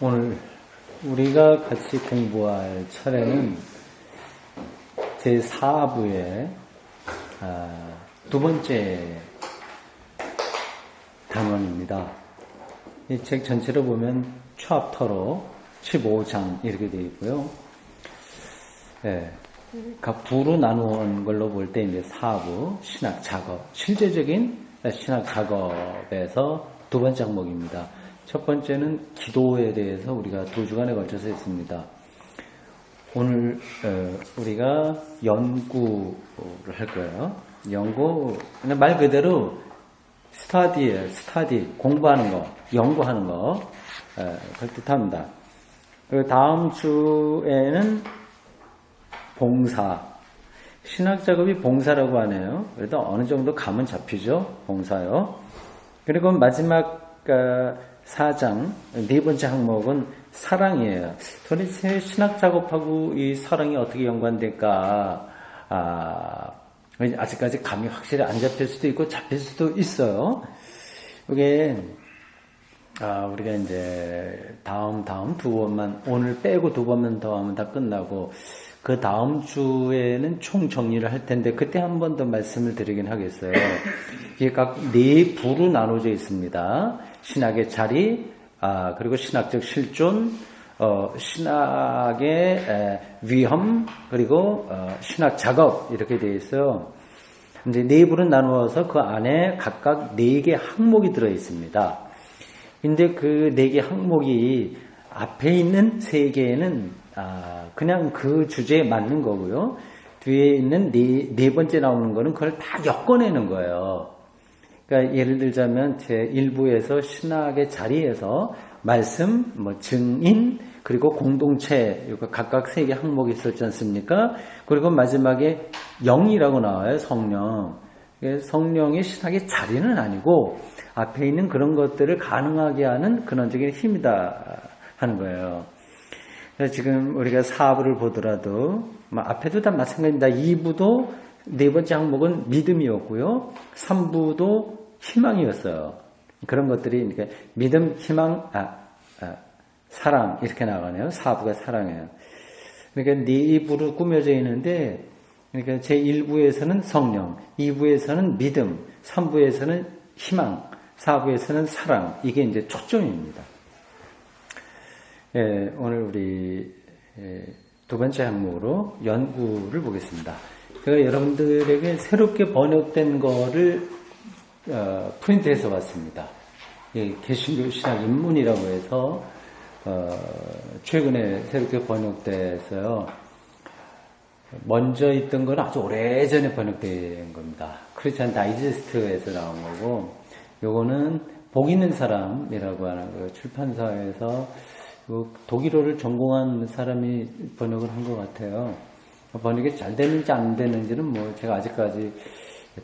오늘 우리가 같이 공부할 차례는 제4부의 두 번째 단원입니다. 이 책 전체로 보면 챕터로 15장 이렇게 되어 있고요. 각 부로 나누는 걸로 볼 때 이제 4부 신학 작업, 실제적인 신학 작업에서 두 번째 항목입니다. 첫 번째는 기도에 대해서 우리가 2주간에 걸쳐서 했습니다. 오늘 우리가 연구를 할 거예요. 연구, 그냥 말 그대로 스터디예요. 스터디, 공부하는 거, 연구하는 거, 그걸 뜻합니다. 그리고 다음 주에는 봉사, 신학 작업이 봉사라고 하네요. 그래도 어느 정도 감은 잡히죠. 봉사요. 그리고 마지막 4장, 네 번째 항목은 사랑이에요. 도대체 신학 작업하고 이 사랑이 어떻게 연관될까? 아직까지 감이 확실히 안 잡힐 수도 있고 잡힐 수도 있어요. 이게 우리가 이제 다음 두 번만, 오늘 빼고 두 번만 더 하면 다 끝나고, 그 다음 주에는 총 정리를 할 텐데 그때 한 번 더 말씀을 드리긴 하겠어요. 이게 각 4부로 나눠져 있습니다. 신학의 자리, 그리고 신학적 실존, 신학의 위험, 그리고 신학 작업 이렇게 되어 있어요. 이제 4부로 나누어서 그 안에 각각 4개 항목이 들어 있습니다. 근데 그 4개 항목이 앞에 있는 3개는 그냥 그 주제에 맞는 거고요. 뒤에 있는 네 번째 나오는 거는 그걸 다 엮어내는 거예요. 그러니까 예를 들자면 제 1부에서 신학의 자리에서 말씀, 증인, 그리고 공동체, 각각 3개 항목이 있었지 않습니까? 그리고 마지막에 영이라고 나와요. 성령. 성령이 신학의 자리는 아니고 앞에 있는 그런 것들을 가능하게 하는 근원적인 힘이다 하는 거예요. 그래서 지금 우리가 4부를 보더라도 앞에도 다 마찬가지입니다. 2부도 네 번째 항목은 믿음이었고요. 3부도 희망이었어요. 그런 것들이 그러니까 믿음, 희망, 사랑 이렇게 나가네요. 4부가 사랑이에요. 그러니까 4부로 꾸며져 있는데, 그러니까 제 1부에서는 성령, 2부에서는 믿음, 3부에서는 희망, 4부에서는 사랑. 이게 이제 초점입니다. 오늘 우리 두 번째 항목으로 연구를 보겠습니다. 제가 여러분들에게 새롭게 번역된 거를 프린트해서 왔습니다. 개신교 신학 입문이라고 해서 최근에 새롭게 번역돼서요. 먼저 있던 건 아주 오래전에 번역된 겁니다. 크리스찬 다이제스트에서 나온 거고, 요거는 복 있는 사람이라고 하는 그 출판사에서 독일어를 전공한 사람이 번역을 한 것 같아요. 번역이 잘 되는지 안 되는지는 제가 아직까지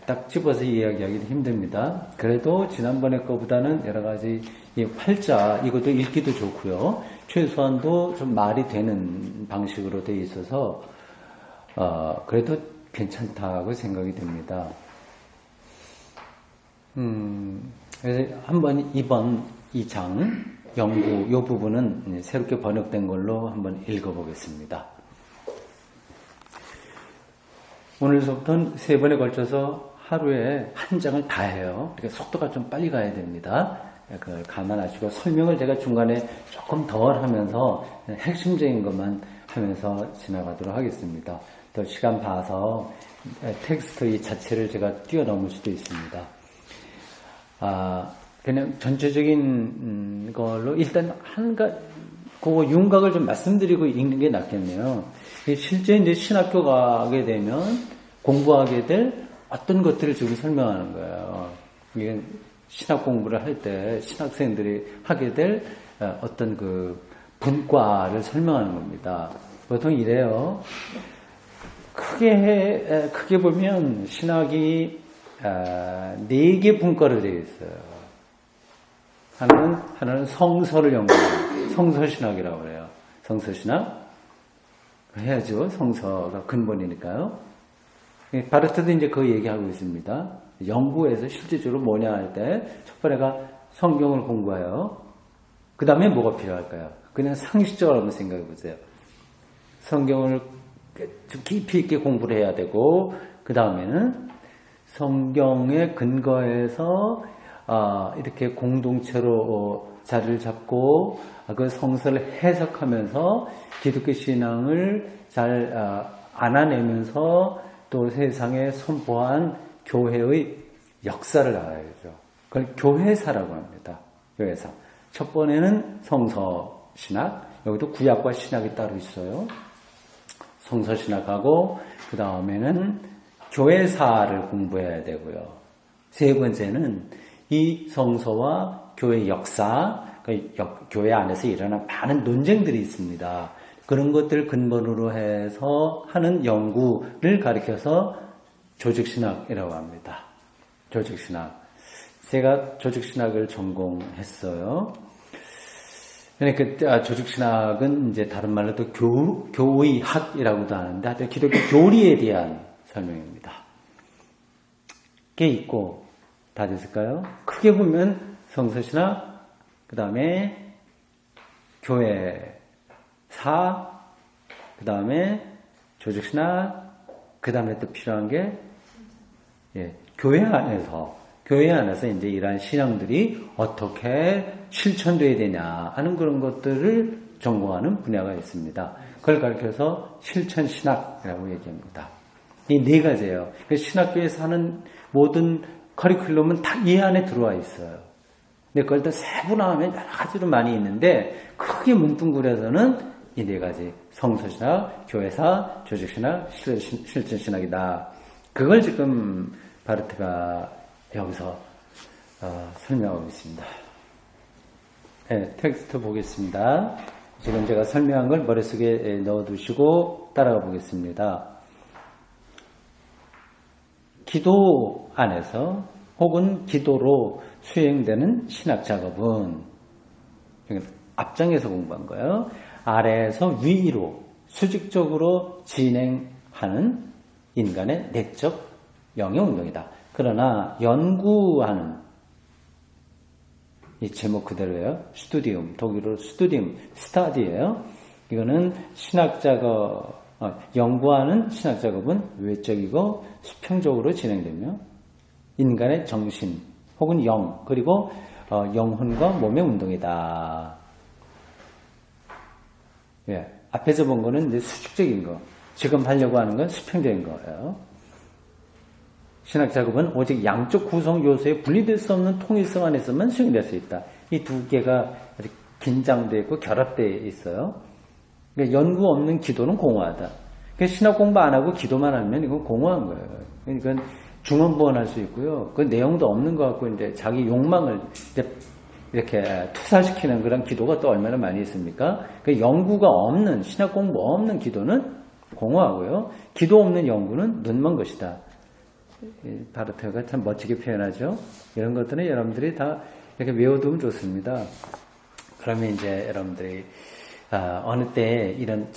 딱 집어서 이야기하기도 힘듭니다. 그래도 지난번에 거보다는 여러 가지 이 활자, 이것도 읽기도 좋고요. 최소한도 좀 말이 되는 방식으로 되어 있어서 그래도 괜찮다고 생각이 됩니다. 그래서 한번 이번 2장 연구 이 부분은 새롭게 번역된 걸로 한번 읽어보겠습니다. 오늘부터는 3번에 걸쳐서 하루에 한 장을 다 해요. 그러니까 속도가 좀 빨리 가야 됩니다. 그걸 감안하시고 설명을 제가 중간에 조금 덜 하면서 핵심적인 것만 하면서 지나가도록 하겠습니다. 또 시간 봐서 텍스트 이 자체를 제가 뛰어넘을 수도 있습니다. 그냥 전체적인 걸로 일단 그거 윤곽을 좀 말씀드리고 읽는 게 낫겠네요. 실제 이제 신학교 가게 되면 공부하게 될 어떤 것들을 지금 설명하는 거예요. 이게 신학 공부를 할 때 신학생들이 하게 될 어떤 그 분과를 설명하는 겁니다. 보통 이래요. 크게 보면 신학이 4개 분과로 되어 있어요. 하나는 성서를 연구하는 성서신학이라고 그래요. 성서신학 해야죠. 성서가 근본이니까요. 바르트도 이제 그 얘기하고 있습니다. 연구에서 실질적으로 뭐냐 할 때 첫 번째가 성경을 공부해요. 그 다음에 뭐가 필요할까요? 그냥 상식적으로 한번 생각해 보세요. 성경을 좀 깊이 있게 공부를 해야 되고, 그 다음에는 성경에 근거해서 이렇게 공동체로 자리를 잡고 그 성서를 해석하면서 기독교 신앙을 잘 안아내면서 또 세상에 선포한 교회의 역사를 알아야죠. 그걸 교회사라고 합니다. 교회사. 첫 번에는 성서 신학, 여기도 구약과 신학이 따로 있어요. 성서 신학하고 그 다음에는 교회사를 공부해야 되고요. 세 번째는 이 성서와 교회 역사, 교회 안에서 일어난 많은 논쟁들이 있습니다. 그런 것들 근본으로 해서 하는 연구를 가리켜서 조직신학이라고 합니다. 조직신학. 제가 조직신학을 전공했어요. 그러니까 조직신학은 이제 다른 말로도 교의학이라고도 하는데 하여튼 기독교 교리에 대한 설명입니다. 꽤 있고 다 됐을까요? 크게 보면 성서신학, 그 다음에 교회사, 그 다음에 조직신학, 그 다음에 또 필요한 게 교회 안에서 이제 이러한 신앙들이 어떻게 실천돼야 되냐 하는 그런 것들을 전공하는 분야가 있습니다. 그걸 가리켜서 실천신학이라고 얘기합니다. 이 네 가지예요. 신학교에서 하는 모든 커리큘럼은 다 이 안에 들어와 있어요. 근데 그걸 또 세분화하면 여러 가지로 많이 있는데 크게 뭉뚱그려서는 이 네 가지. 성서신학, 교회사, 조직신학, 실천신학이다. 그걸 지금 바르트가 여기서 설명하고 있습니다. 네, 텍스트 보겠습니다. 지금 제가 설명한 걸 머릿속에 넣어두시고 따라가 보겠습니다. 기도 안에서 혹은 기도로 수행되는 신학 작업은 앞장에서 공부한 거예요. 아래에서 위로 수직적으로 진행하는 인간의 내적 영의 운동이다. 그러나 연구하는 이 제목 그대로예요. 스튜디움, 독일어로 스튜디움, 스타디예요. 이거는 신학 작업, 연구하는 신학 작업은 외적이고 수평적으로 진행되며 인간의 정신 혹은 영 그리고 영혼과 몸의 운동이다. 예, 앞에서 본 거는 이제 수직적인 거, 지금 하려고 하는 건 수평적인 거예요. 신학 작업은 오직 양쪽 구성 요소에 분리될 수 없는 통일성 안에서만 수행될 수 있다. 이 두 개가 아주 긴장되어 있고 결합되어 있어요. 그러니까 연구 없는 기도는 공허하다. 그러니까 신학 공부 안 하고 기도만 하면 이건 공허한 거예요. 그러니까 중언부언할 수 있고요. 그 내용도 없는 것 같고 이제 자기 욕망을 이제 이렇게 투사시키는 그런 기도가 또 얼마나 많이 있습니까? 그 연구가 없는 신학 공부 없는 기도는 공허하고요. 기도 없는 연구는 눈먼 것이다. 바르트가 참 멋지게 표현하죠. 이런 것들은 여러분들이 다 이렇게 외워두면 좋습니다. 그러면 이제 여러분들이 어느 때 이런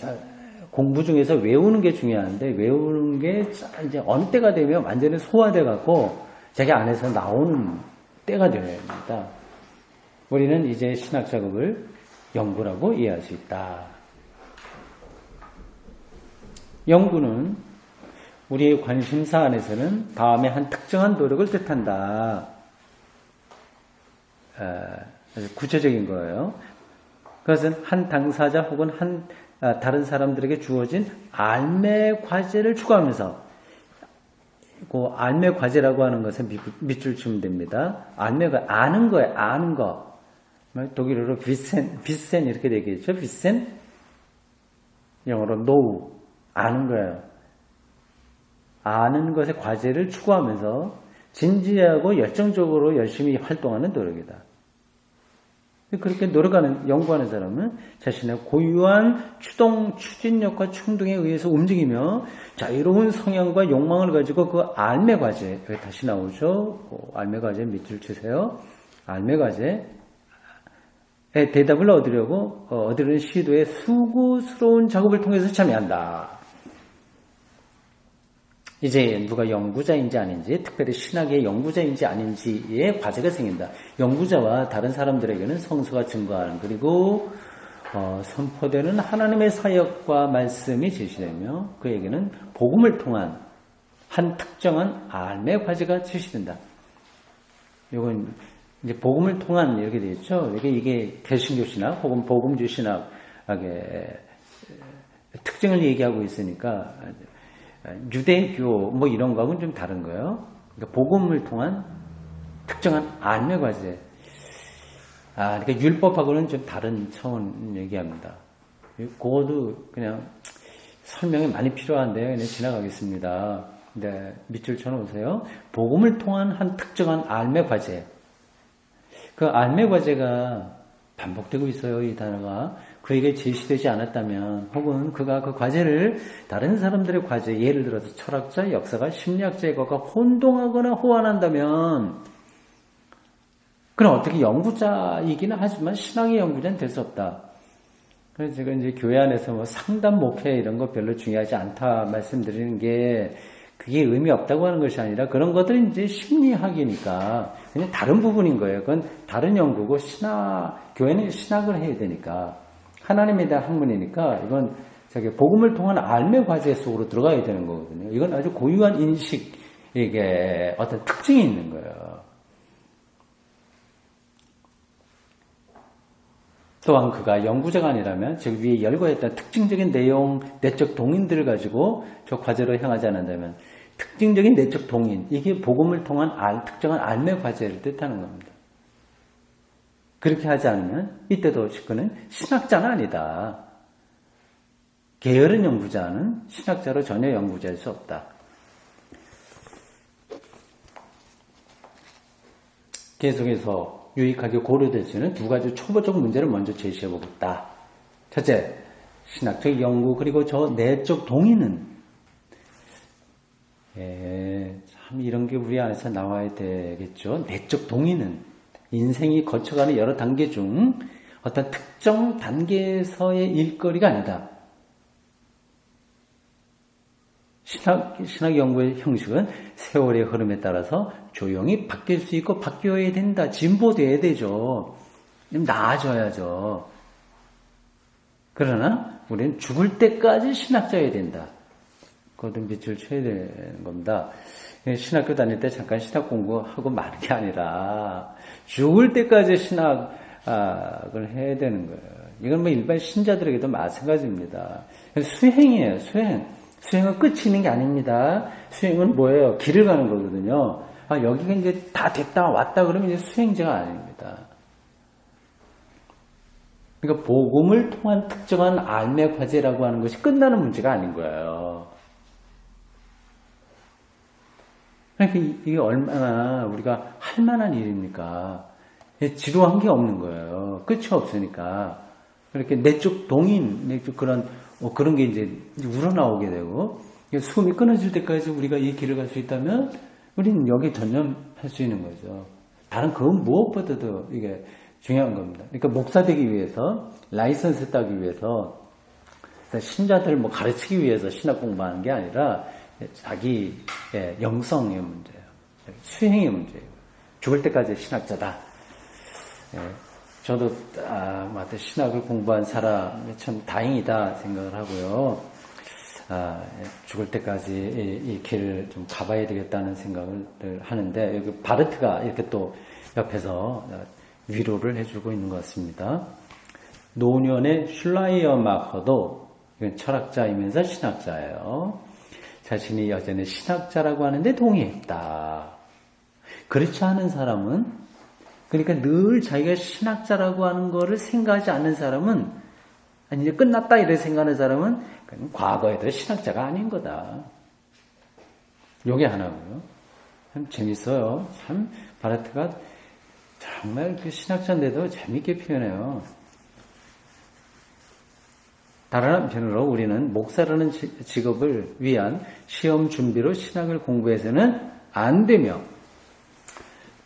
공부 중에서 외우는 게 중요한데 외우는 게 이제 어느 때가 되면 완전히 소화돼 갖고 자기 안에서 나오는 때가 되어야 됩니다. 우리는 이제 신학 작업을 연구라고 이해할 수 있다. 연구는 우리의 관심사 안에서는 다음에 한 특정한 노력을 뜻한다. 아주 구체적인 거예요. 그것은 한 당사자 혹은 다른 사람들에게 주어진 알매 과제를 추구하면서 그 알매 과제라고 하는 것은 밑줄 치면 됩니다. 알매가 아는 거예요. 아는 거. 독일어로 비센 이렇게 되겠죠. 비센 영어로 know 아는 거예요. 아는 것의 과제를 추구하면서 진지하고 열정적으로 열심히 활동하는 노력이다. 그렇게 연구하는 사람은 자신의 고유한 추진력과 충동에 의해서 움직이며 자유로운 성향과 욕망을 가지고 그 알매 과제, 여기 다시 나오죠. 알매 과제 밑줄 치세요. 알매 과제에 대답을 얻으려는 시도에 수고스러운 작업을 통해서 참여한다. 이제 누가 연구자인지 아닌지, 특별히 신학의 연구자인지 아닌지의 과제가 생긴다. 연구자와 다른 사람들에게는 성서가 증거하는, 그리고 선포되는 하나님의 사역과 말씀이 제시되며 그에게는 복음을 통한 한 특정한 알매 과제가 제시된다. 이건 이제 복음을 통한 이렇게 되어 있죠. 이게 개신교 신학 혹은 복음주 신학의 특징을 얘기하고 있으니까 유대교 뭐 이런 거하고는 좀 다른 거예요. 그러니까 복음을 통한 특정한 알매 과제. 그러니까 율법하고는 좀 다른 차원 얘기합니다. 그거도 그냥 설명이 많이 필요한데 그냥 지나가겠습니다. 네, 밑줄 쳐놓으세요. 복음을 통한 한 특정한 알매 과제. 그 알매 과제가 반복되고 있어요. 이 단어가. 그에게 제시되지 않았다면 혹은 그가 그 과제를 다른 사람들의 과제, 예를 들어서 철학자, 역사가, 심리학자의 것과 혼동하거나 호환한다면 그럼 어떻게 연구자이기는 하지만 신앙의 연구자는 될 수 없다. 그래서 제가 이제 교회 안에서 뭐 상담 목회 이런 거 별로 중요하지 않다 말씀드리는 게 그게 의미 없다고 하는 것이 아니라 그런 것들은 이제 심리학이니까 그냥 다른 부분인 거예요. 그건 다른 연구고 교회는 신학을 해야 되니까 하나님에 대한 학문이니까 이건 복음을 통한 알매 과제 속으로 들어가야 되는 거거든요. 이건 아주 고유한 인식에게 어떤 특징이 있는 거예요. 또한 그가 연구자가 아니라면 즉 위에 열거했던 특징적인 내용, 내적 동인들을 가지고 저 과제로 향하지 않는다면 특징적인 내적 동인, 이게 복음을 통한 특정한 알매 과제를 뜻하는 겁니다. 그렇게 하지 않으면 이때도 그는 신학자는 아니다. 게으른 연구자는 신학자로 전혀 연구자일 수 없다. 계속해서 유익하게 고려될 수 있는 두 가지 초보적 문제를 먼저 제시해 보겠다. 첫째, 신학적 연구 그리고 저 내적 동의는 참 이런 게 우리 안에서 나와야 되겠죠. 내적 동의는 인생이 거쳐가는 여러 단계 중 어떤 특정 단계에서의 일거리가 아니다. 신학 연구의 형식은 세월의 흐름에 따라서 조용히 바뀔 수 있고 바뀌어야 된다. 진보돼야 되죠. 좀 나아져야죠. 그러나 우리는 죽을 때까지 신학자여야 된다. 그것도 밑줄 쳐야 되는 겁니다. 신학교 다닐 때 잠깐 신학 공부하고 마는 게 아니라 죽을 때까지 신학을 해야 되는 거예요. 이건 뭐 일반 신자들에게도 마찬가지입니다. 수행이에요. 수행은 끝이 있는 게 아닙니다. 수행은 뭐예요? 길을 가는 거거든요. 여기가 이제 다 됐다 왔다 그러면 이제 수행자가 아닙니다. 그러니까 복음을 통한 특정한 알매 과제라고 하는 것이 끝나는 문제가 아닌 거예요. 그러니까 이게 얼마나 우리가 할 만한 일입니까? 지루한 게 없는 거예요. 끝이 없으니까. 그렇게 내적 동인, 내적 그런 게 이제 우러나오게 되고, 숨이 끊어질 때까지 우리가 이 길을 갈 수 있다면, 우리는 여기 전념할 수 있는 거죠. 다른 그 무엇보다도 이게 중요한 겁니다. 그러니까 목사 되기 위해서, 라이선스 따기 위해서, 신자들을 뭐 가르치기 위해서 신학 공부하는 게 아니라, 자기 영성의 문제예요. 수행의 문제예요. 죽을 때까지 신학자다. 저도 신학을 공부한 사람이 참 다행이다 생각을 하고요. 죽을 때까지 이 길을 좀 가봐야 되겠다는 생각을 하는데 여기 바르트가 이렇게 또 옆에서 위로를 해주고 있는 것 같습니다. 노년의 슐라이어마커도 철학자이면서 신학자예요. 자신이 여전히 신학자라고 하는데 동의했다. 그렇지 않은 사람은 그러니까 늘 자기가 신학자라고 하는 거를 생각하지 않는 사람은 아니 이제 끝났다 이렇게 생각하는 사람은 과거에도 신학자가 아닌 거다. 요게 하나고요. 참 재밌어요. 참 바르트가 정말 그 신학자인데도 재밌게 표현해요. 다른 한편으로 우리는 목사라는 직업을 위한 시험 준비로 신학을 공부해서는 안 되며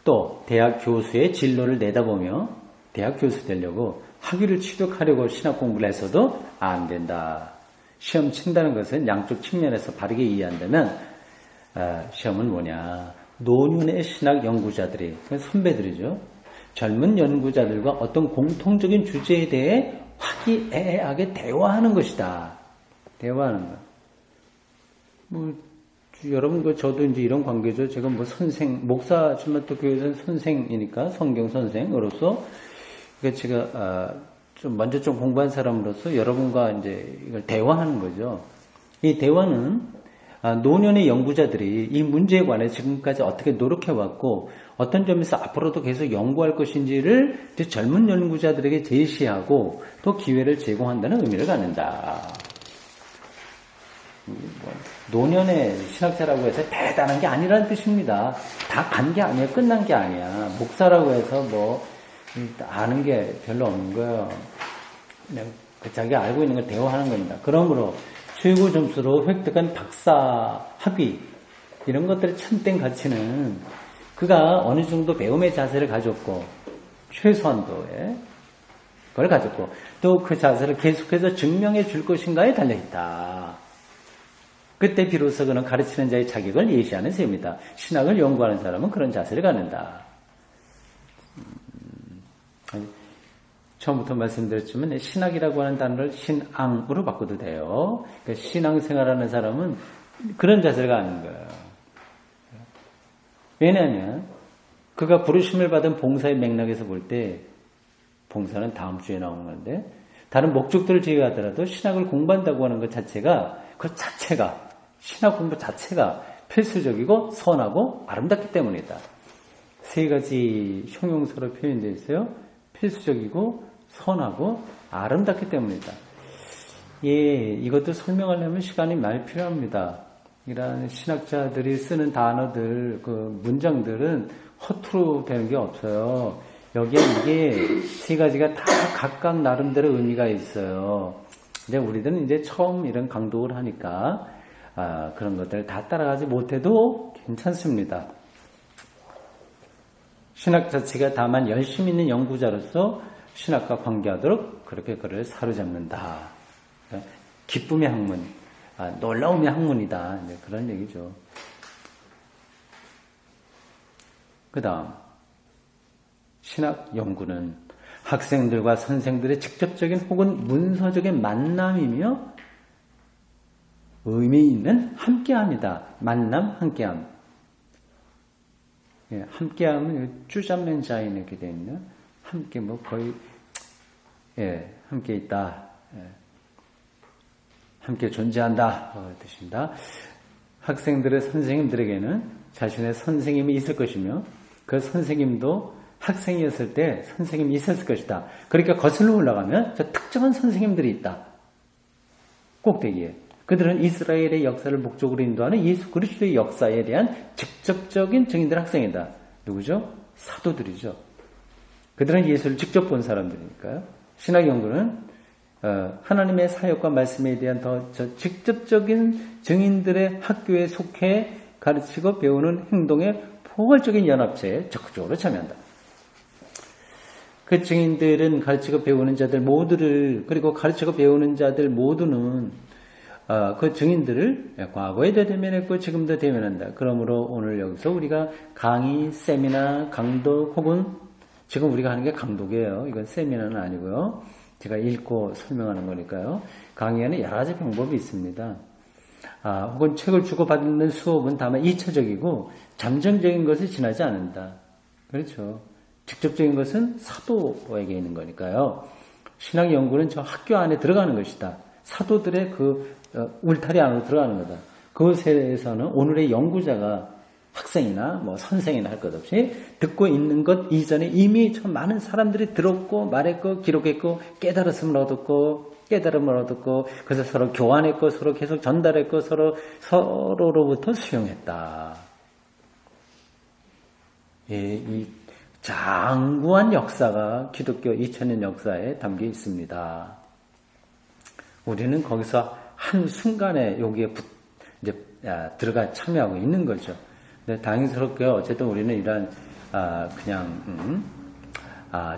또 대학 교수의 진로를 내다보며 대학 교수 되려고 학위를 취득하려고 신학 공부를 해서도 안 된다. 시험 친다는 것은 양쪽 측면에서 바르게 이해한다면 시험은 뭐냐. 노년의 신학 연구자들이 선배들이죠. 젊은 연구자들과 어떤 공통적인 주제에 대해 화기애애하게 대화하는 것이다. 대화하는 것. 뭐, 여러분, 저도 이제 이런 관계죠. 제가 뭐 목사지만 또 교회에서는 선생이니까, 성경 선생으로서, 그러니까 제가, 먼저 좀 공부한 사람으로서 여러분과 이제 이걸 대화하는 거죠. 이 대화는, 노년의 연구자들이 이 문제에 관해 지금까지 어떻게 노력해왔고, 어떤 점에서 앞으로도 계속 연구할 것인지를 젊은 연구자들에게 제시하고, 또 기회를 제공한다는 의미를 갖는다. 노년의 신학자라고 해서 대단한 게 아니라는 뜻입니다. 다 간 게 아니야. 끝난 게 아니야. 목사라고 해서 뭐 아는 게 별로 없는 거예요. 그냥 자기가 알고 있는 걸 대화하는 겁니다. 그러므로 최고 점수로 획득한 박사 학위 이런 것들의 참된 가치는 그가 어느 정도 배움의 자세를 가졌고 최소한도의 그걸 가졌고 또 그 자세를 계속해서 증명해 줄 것인가에 달려있다. 그때 비로소 그는 가르치는 자의 자격을 예시하는 셈입니다. 신학을 연구하는 사람은 그런 자세를 갖는다. 처음부터 말씀드렸지만 신학이라고 하는 단어를 신앙으로 바꿔도 돼요. 그러니까 신앙생활하는 사람은 그런 자세를 갖는 거예요. 왜냐하면 그가 부르심을 받은 봉사의 맥락에서 볼 때 봉사는 다음 주에 나오는 건데 다른 목적들을 제외하더라도 신학을 공부한다고 하는 것 자체가 그 자체가 신학 공부 자체가 필수적이고 선하고 아름답기 때문이다. 세 가지 형용사로 표현되어 있어요. 필수적이고 선하고 아름답기 때문이다. 예, 이것도 설명하려면 시간이 많이 필요합니다. 이런 신학자들이 쓰는 단어들, 그 문장들은 허투루 되는 게 없어요. 여기에 이게 세 가지가 다 각각 나름대로 의미가 있어요. 근데 우리들은 이제 처음 이런 강독을 하니까 그런 것들을 다 따라가지 못해도 괜찮습니다. 신학 자체가 다만 열심 있는 연구자로서 신학과 관계하도록 그렇게 그를 사로잡는다. 기쁨의 학문, 놀라움의 학문이다. 그런 얘기죠. 그 다음 신학 연구는 학생들과 선생들의 직접적인 혹은 문서적인 만남이며 의미 있는 함께함이다. 만남, 함께함. 예, 함께함은 쭈잡는 자인 이렇게 되어 있네요. 함께 뭐 거의 함께 있다. 예. 함께 존재한다. 뜻입니다. 학생들의 선생님들에게는 자신의 선생님이 있을 것이며 그 선생님도 학생이었을 때 선생님이 있었을 것이다. 그러니까 거슬러 올라가면 저 특정한 선생님들이 있다. 꼭대기에. 그들은 이스라엘의 역사를 목적으로 인도하는 예수 그리스도의 역사에 대한 직접적인 증인들 학생이다. 누구죠? 사도들이죠. 그들은 예수를 직접 본 사람들이니까요. 신학 연구는 하나님의 사역과 말씀에 대한 더 직접적인 증인들의 학교에 속해 가르치고 배우는 행동의 포괄적인 연합체에 적극적으로 참여한다. 그 증인들은 가르치고 배우는 자들 모두를 그리고 가르치고 배우는 자들 모두는 그 증인들을 과거에도 대면했고 지금도 대면한다. 그러므로 오늘 여기서 우리가 강의, 세미나, 강독 혹은 지금 우리가 하는 게 강독이에요. 이건 세미나는 아니고요. 제가 읽고 설명하는 거니까요. 강의에는 여러 가지 방법이 있습니다. 혹은 책을 주고받는 수업은 다만 2차적이고 잠정적인 것을 지나지 않는다. 그렇죠. 직접적인 것은 사도에게 있는 거니까요. 신학 연구는 저 학교 안에 들어가는 것이다. 사도들의 그 울타리 안으로 들어가는 거다. 그것에서는 오늘의 연구자가 학생이나 뭐 선생이나 할 것 없이 듣고 있는 것 이전에 이미 참 많은 사람들이 들었고 말했고 기록했고 깨달았음을 얻었고 깨달음을 얻었고 그래서 서로 교환했고 서로 계속 전달했고 서로로부터 수용했다. 예, 이 장구한 역사가 기독교 2000년 역사에 담겨 있습니다. 우리는 거기서 한 순간에 여기에 이제 들어가 참여하고 있는 거죠. 근데 다행스럽게 어쨌든 우리는 이런 그냥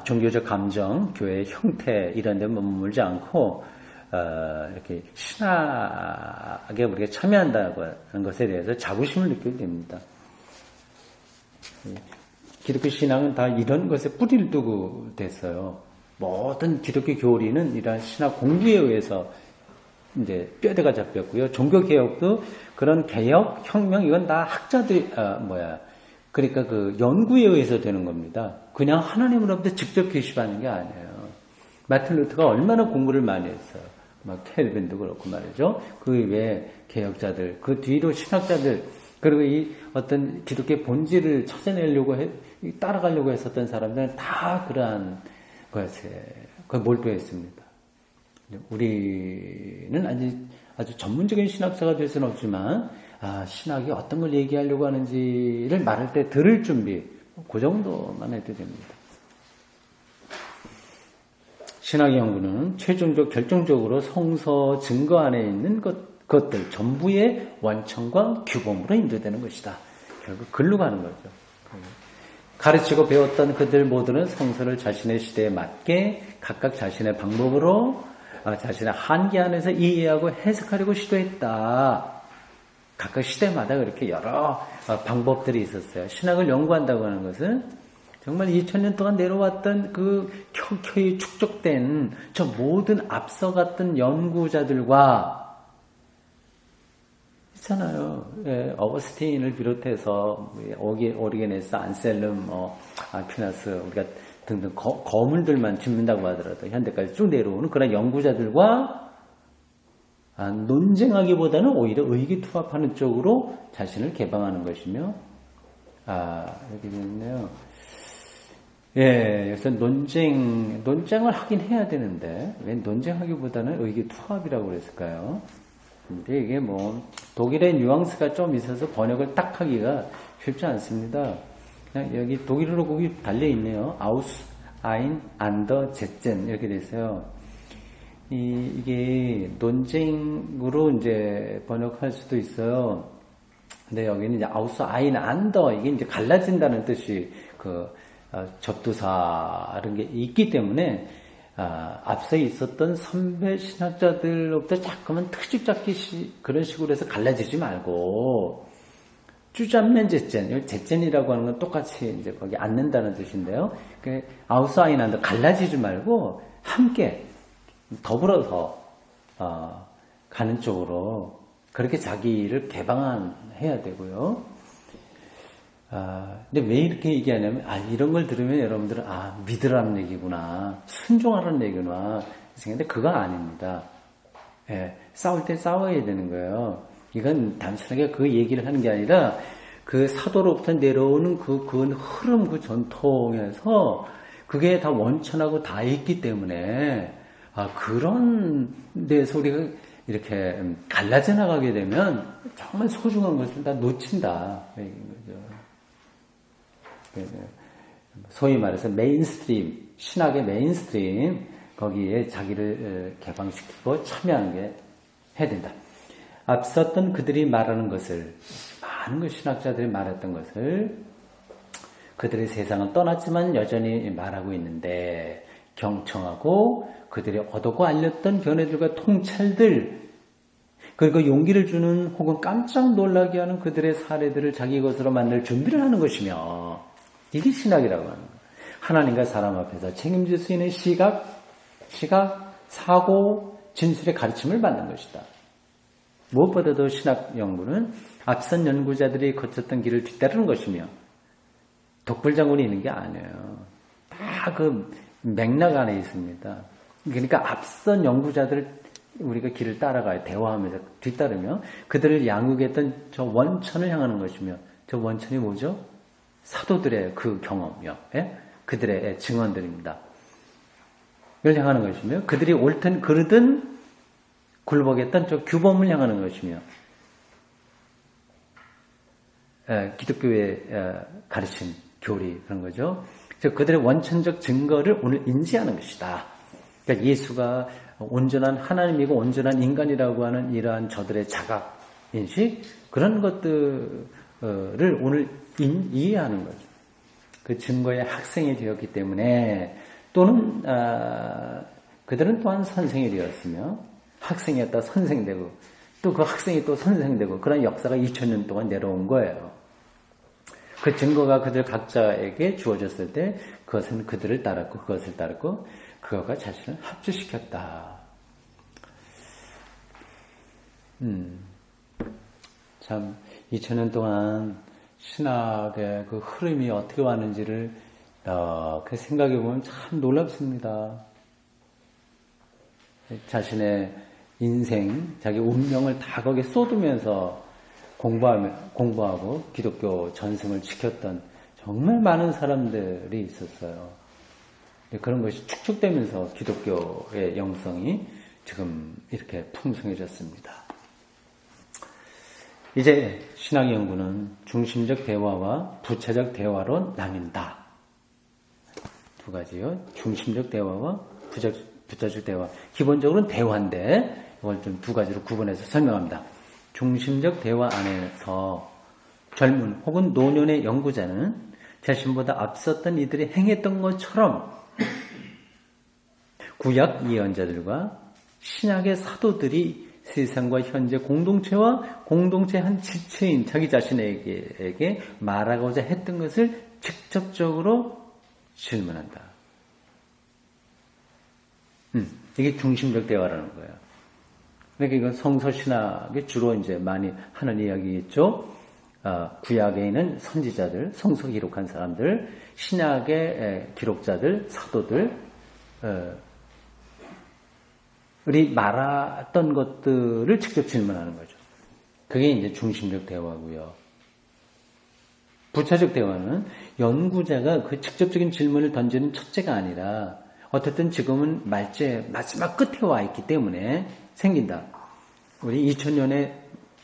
종교적 감정, 교회의 형태 이런 데 머물지 않고 이렇게 신학에 우리가 참여한다는 것에 대해서 자부심을 느끼게 됩니다. 기독교 신앙은 다 이런 것에 뿌리를 두고 됐어요. 모든 기독교 교리는 이러한 신학 공부에 의해서 이제 뼈대가 잡혔고요. 종교개혁도 그런 개혁, 혁명, 이건 다 학자들, 그러니까 그 연구에 의해서 되는 겁니다. 그냥 하나님으로부터 직접 계시하는 게 아니에요. 마틴 루터가 얼마나 공부를 많이 했어요. 막 켈빈도 그렇고 말이죠. 그 외에 개혁자들, 그 뒤로 신학자들, 그리고 이 어떤 기독교의 본질을 찾아내려고 따라가려고 했었던 사람들은 다 그러한 것에 몰두했습니다. 우리는 아주 전문적인 신학자가 될 수는 없지만, 신학이 어떤 걸 얘기하려고 하는지를 말할 때 들을 준비, 그 정도만 해도 됩니다. 신학 연구는 최종적, 결정적으로 성서 증거 안에 있는 것들 전부의 원천과 규범으로 인도되는 것이다. 결국 글로 가는 거죠. 가르치고 배웠던 그들 모두는 성서를 자신의 시대에 맞게 각각 자신의 방법으로 자신의 한계 안에서 이해하고 해석하려고 시도했다. 각각 시대마다 그렇게 여러 방법들이 있었어요. 신학을 연구한다고 하는 것은 정말 2000년 동안 내려왔던 그 켜켜이 축적된 저 모든 앞서갔던 연구자들과 있잖아요. 예, 어거스틴을 비롯해서 오리게네스, 안셀름, 아퀴나스, 우리가 등등 거물들만 짚는다고 하더라도 현대까지 쭉 내려오는 그런 연구자들과 논쟁하기보다는 오히려 의기투합하는 쪽으로 자신을 개방하는 것이며, 여기 있네요. 예, 그래서 논쟁을 하긴 해야 되는데, 왜 논쟁하기보다는 의기투합이라고 그랬을까요? 근데 이게 독일의 뉘앙스가 좀 있어서 번역을 딱 하기가 쉽지 않습니다. 그냥 여기 독일어로 거기 달려있네요. 아우스, 아인, 안더, 제젠, 이렇게 돼 있어요. 이게 논쟁으로 이제 번역할 수도 있어요. 근데 여기는 이제 아우스, 아인, 안더, 이게 이제 갈라진다는 뜻이 접두사, 이런 게 있기 때문에, 앞서 있었던 선배 신학자들로부터 자꾸만 트집 잡기 그런 식으로 해서 갈라지지 말고, 쭈잔면 제젠, 제젠이라고 하는 건 똑같이 이제 거기 앉는다는 뜻인데요. 아우스 아인 안더 갈라지지 말고 함께 더불어서 가는 쪽으로 그렇게 자기를 개방해야 되고요. 근데 왜 이렇게 얘기하냐면, 이런 걸 들으면 여러분들은, 믿으라는 얘기구나, 순종하라는 얘기구나, 근데 그거 아닙니다. 예, 싸울 때 싸워야 되는 거예요. 이건 단순하게 그 얘기를 하는 게 아니라, 그 사도로부터 내려오는 그 흐름, 그 전통에서, 그게 다 원천하고 다 있기 때문에, 그런 데서 우리가 이렇게 갈라져 나가게 되면, 정말 소중한 것을 다 놓친다. 소위 말해서 메인스트림, 신학의 메인스트림, 거기에 자기를 개방시키고 참여하는 게 해야 된다. 앞섰던 그들이 말하는 것을, 많은 신학자들이 말했던 것을, 그들의 세상은 떠났지만 여전히 말하고 있는데, 경청하고 그들이 얻었고 알렸던 견해들과 통찰들, 그리고 용기를 주는 혹은 깜짝 놀라게 하는 그들의 사례들을 자기 것으로 만들 준비를 하는 것이며, 이게 신학이라고 하는 거예요. 하나님과 사람 앞에서 책임질 수 있는 시각, 사고, 진술의 가르침을 받는 것이다. 무엇보다도 신학 연구는 앞선 연구자들이 거쳤던 길을 뒤따르는 것이며, 독불장군이 있는 게 아니에요. 다 그 맥락 안에 있습니다. 그러니까 앞선 연구자들 우리가 길을 따라가요. 대화하면서 뒤따르며 그들을 양육했던 저 원천을 향하는 것이며, 저 원천이 뭐죠? 사도들의 그 경험이요. 예? 그들의 증언들입니다. 이걸 향하는 것이며, 그들이 옳든 그르든 굴복했던 저 규범을 향하는 것이며, 기독교의 가르침, 교리, 그런 거죠. 즉 그들의 원천적 증거를 오늘 인지하는 것이다. 그러니까 예수가 온전한 하나님이고 온전한 인간이라고 하는 이러한 저들의 자각, 인식, 그런 것들을 오늘 이해하는 거죠. 그 증거의 학생이 되었기 때문에, 또는 그들은 또한 선생이 되었으며, 학생이었다 선생되고, 또 그 학생이 또 선생되고, 그런 역사가 2000년 동안 내려온 거예요. 그 증거가 그들 각자에게 주어졌을 때 그것은 그들을 따랐고, 그것을 따랐고, 그거가 자신을 합주시켰다. 참 2000년 동안 신학의 그 흐름이 어떻게 왔는지를 그 생각해 보면 참 놀랍습니다. 자신의 인생, 자기 운명을 다 거기에 쏟으면서 공부하고 기독교 전승을 지켰던 정말 많은 사람들이 있었어요. 그런 것이 축적되면서 기독교의 영성이 지금 이렇게 풍성해졌습니다. 이제 신학 연구는 중심적 대화와 부차적 대화로 나뉜다. 두 가지요. 중심적 대화와 부차적 대화. 기본적으로는 대화인데 이걸 좀 두 가지로 구분해서 설명합니다. 중심적 대화 안에서 젊은 혹은 노년의 연구자는 자신보다 앞섰던 이들이 행했던 것처럼 구약 예언자들과 신약의 사도들이 세상과 현재 공동체와 공동체 한 지체인 자기 자신에게 말하고자 했던 것을 직접적으로 질문한다. 이게 중심적 대화라는 거예요. 그러니까 이건 성서신학에 주로 이제 많이 하는 이야기겠죠. 구약에 있는 선지자들, 성서 기록한 사람들, 신약의 기록자들, 사도들, 이 말했던 것들을 직접 질문하는 거죠. 그게 이제 중심적 대화고요. 부차적 대화는 연구자가 그 직접적인 질문을 던지는 첫째가 아니라 어쨌든 지금은 말째 마지막 끝에 와 있기 때문에 생긴다. 우리 2000년에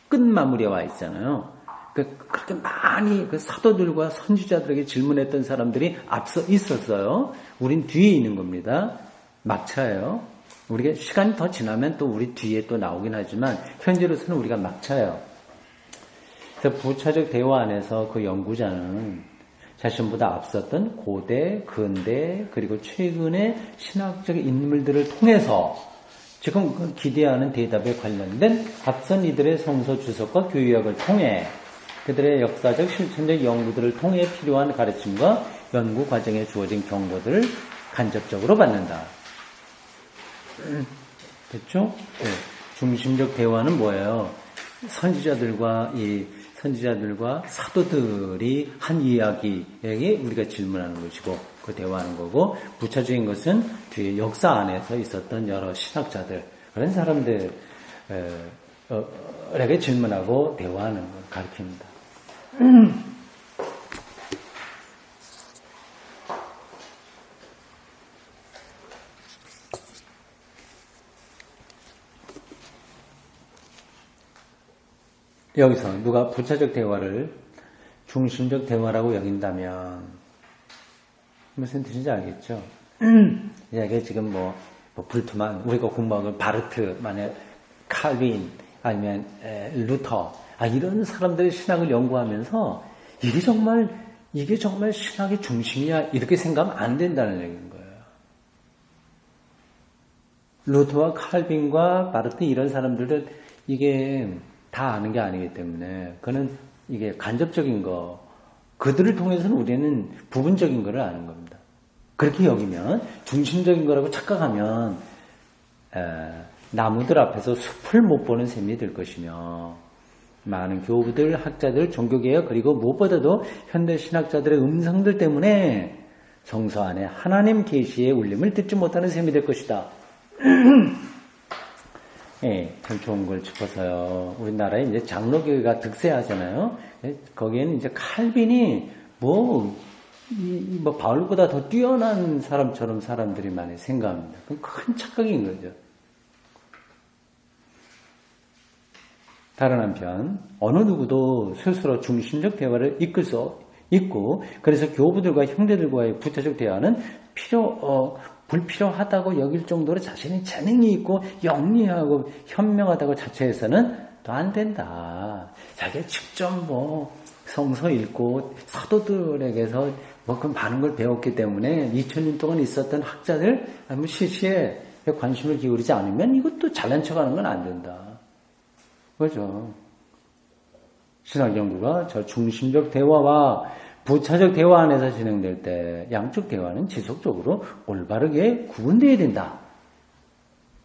끝마무리에 와 있잖아요. 그렇게 많이 그 사도들과 선지자들에게 질문했던 사람들이 앞서 있었어요. 우린 뒤에 있는 겁니다. 막차예요. 우리가 시간이 더 지나면 또 우리 뒤에 또 나오긴 하지만 현재로서는 우리가 막차예요. 그래서 부차적 대화 안에서 그 연구자는 자신보다 앞섰던 고대, 근대, 그리고 최근의 신학적 인물들을 통해서 지금 기대하는 대답에 관련된 앞선 이들의 성서 주석과 교육을 통해 그들의 역사적 실천적 연구들을 통해 필요한 가르침과 연구 과정에 주어진 경고들을 간접적으로 받는다. 됐죠? 네. 중심적 대화는 뭐예요? 선지자들과 사도들이 한 이야기에게 우리가 질문하는 것이고 그 대화하는 거고, 부차적인 것은 뒤에 역사 안에서 있었던 여러 신학자들, 그런 사람들에게 질문하고 대화하는 걸 가르칩니다. 여기서 누가 부차적 대화를 중심적 대화라고 여긴다면 무슨 뜻인지 알겠죠? 이게 지금 불트만, 우리가 공부하는 바르트만의 칼빈, 아니면 루터, 이런 사람들의 신학을 연구하면서 이게 정말 신학의 중심이야, 이렇게 생각하면 안 된다는 얘기인 거예요. 루터와 칼빈과 바르트 이런 사람들은 이게 다 아는 게 아니기 때문에 그는 이게 간접적인 거, 그들을 통해서는 우리는 부분적인 거를 아는 겁니다. 그렇게 여기면 중심적인 거라고 착각하면 나무들 앞에서 숲을 못 보는 셈이 될 것이며, 많은 교부들, 학자들, 종교개혁, 그리고 무엇보다도 현대 신학자들의 음성들 때문에 성서 안에 하나님 계시의 울림을 듣지 못하는 셈이 될 것이다. 예, 참 좋은 걸 짚어서요. 우리나라에 이제 장로교회가 득세하잖아요. 거기에는 이제 칼빈이 바울보다 더 뛰어난 사람처럼 사람들이 많이 생각합니다. 그건 큰 착각인 거죠. 다른 한편, 어느 누구도 스스로 중심적 대화를 이끌 수 있고, 그래서 교부들과 형제들과의 부차적 대화는 불필요하다고 여길 정도로 자신이 재능이 있고 영리하고 현명하다고 자처해서는 또 안 된다. 자기가 직접 성서 읽고 사도들에게서 그 많은 걸 배웠기 때문에 2000년 동안 있었던 학자들, 시시에 관심을 기울이지 않으면 이것도 잘난 척하는 건 안 된다. 그죠? 신학 연구가 저 중심적 대화와 부차적 대화 안에서 진행될 때 양쪽 대화는 지속적으로 올바르게 구분되어야 된다.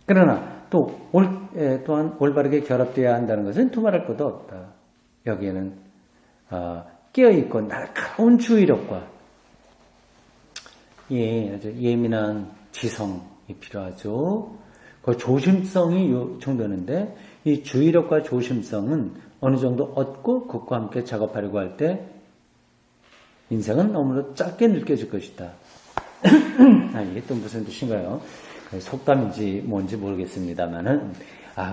그러나 또한 올바르게 결합되어야 한다는 것은 두말할 것도 없다. 여기에는 깨어있고 날카로운 주의력과 아주 예민한 지성이 필요하죠. 그 조심성이 요청되는데 이 주의력과 조심성은 어느 정도 얻고 그것과 함께 작업하려고 할 때 인생은 너무나 짧게 느껴질 것이다. 이게 또 무슨 뜻인가요? 속담인지 뭔지 모르겠습니다만은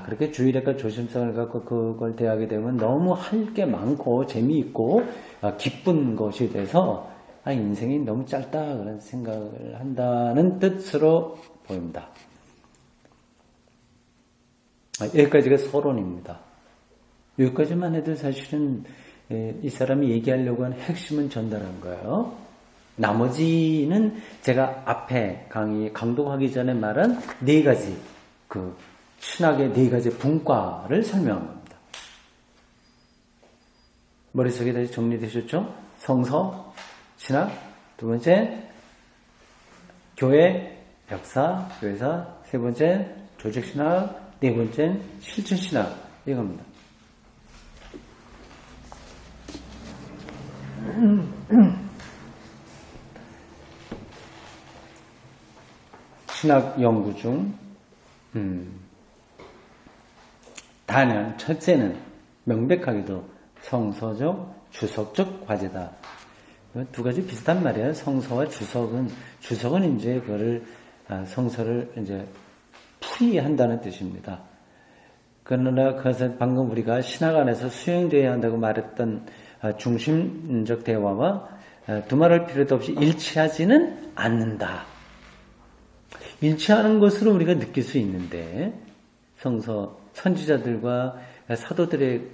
그렇게 주의력과 조심성을 갖고 그걸 대하게 되면 너무 할 게 많고 재미있고 기쁜 것이 돼서 인생이 너무 짧다 그런 생각을 한다는 뜻으로 보입니다. 여기까지가 서론입니다. 여기까지만 해도 사실은 이 사람이 얘기하려고 하는 핵심은 전달한 거예요. 나머지는 제가 앞에 강독하기 전에 말한 네 가지 신학의 네 가지 분과를 설명한 겁니다. 머릿속에 다시 정리되셨죠? 성서, 신학, 두 번째 교회, 역사, 교회사, 세 번째 조직신학, 네 번째 실천신학 이겁니다. 신학 연구 중 단연 첫째는 명백하게도 성서적, 주석적 과제다. 두 가지 비슷한 말이에요. 성서와 주석은 이제 그거를 성서를 이제 풀이한다는 뜻입니다. 그러나 그것은 방금 우리가 신학 안에서 수용되어야 한다고 말했던 중심적 대화와 두말할 필요도 없이 일치하지는 않는다. 일치하는 것으로 우리가 느낄 수 있는데 성서 선지자들과 사도들의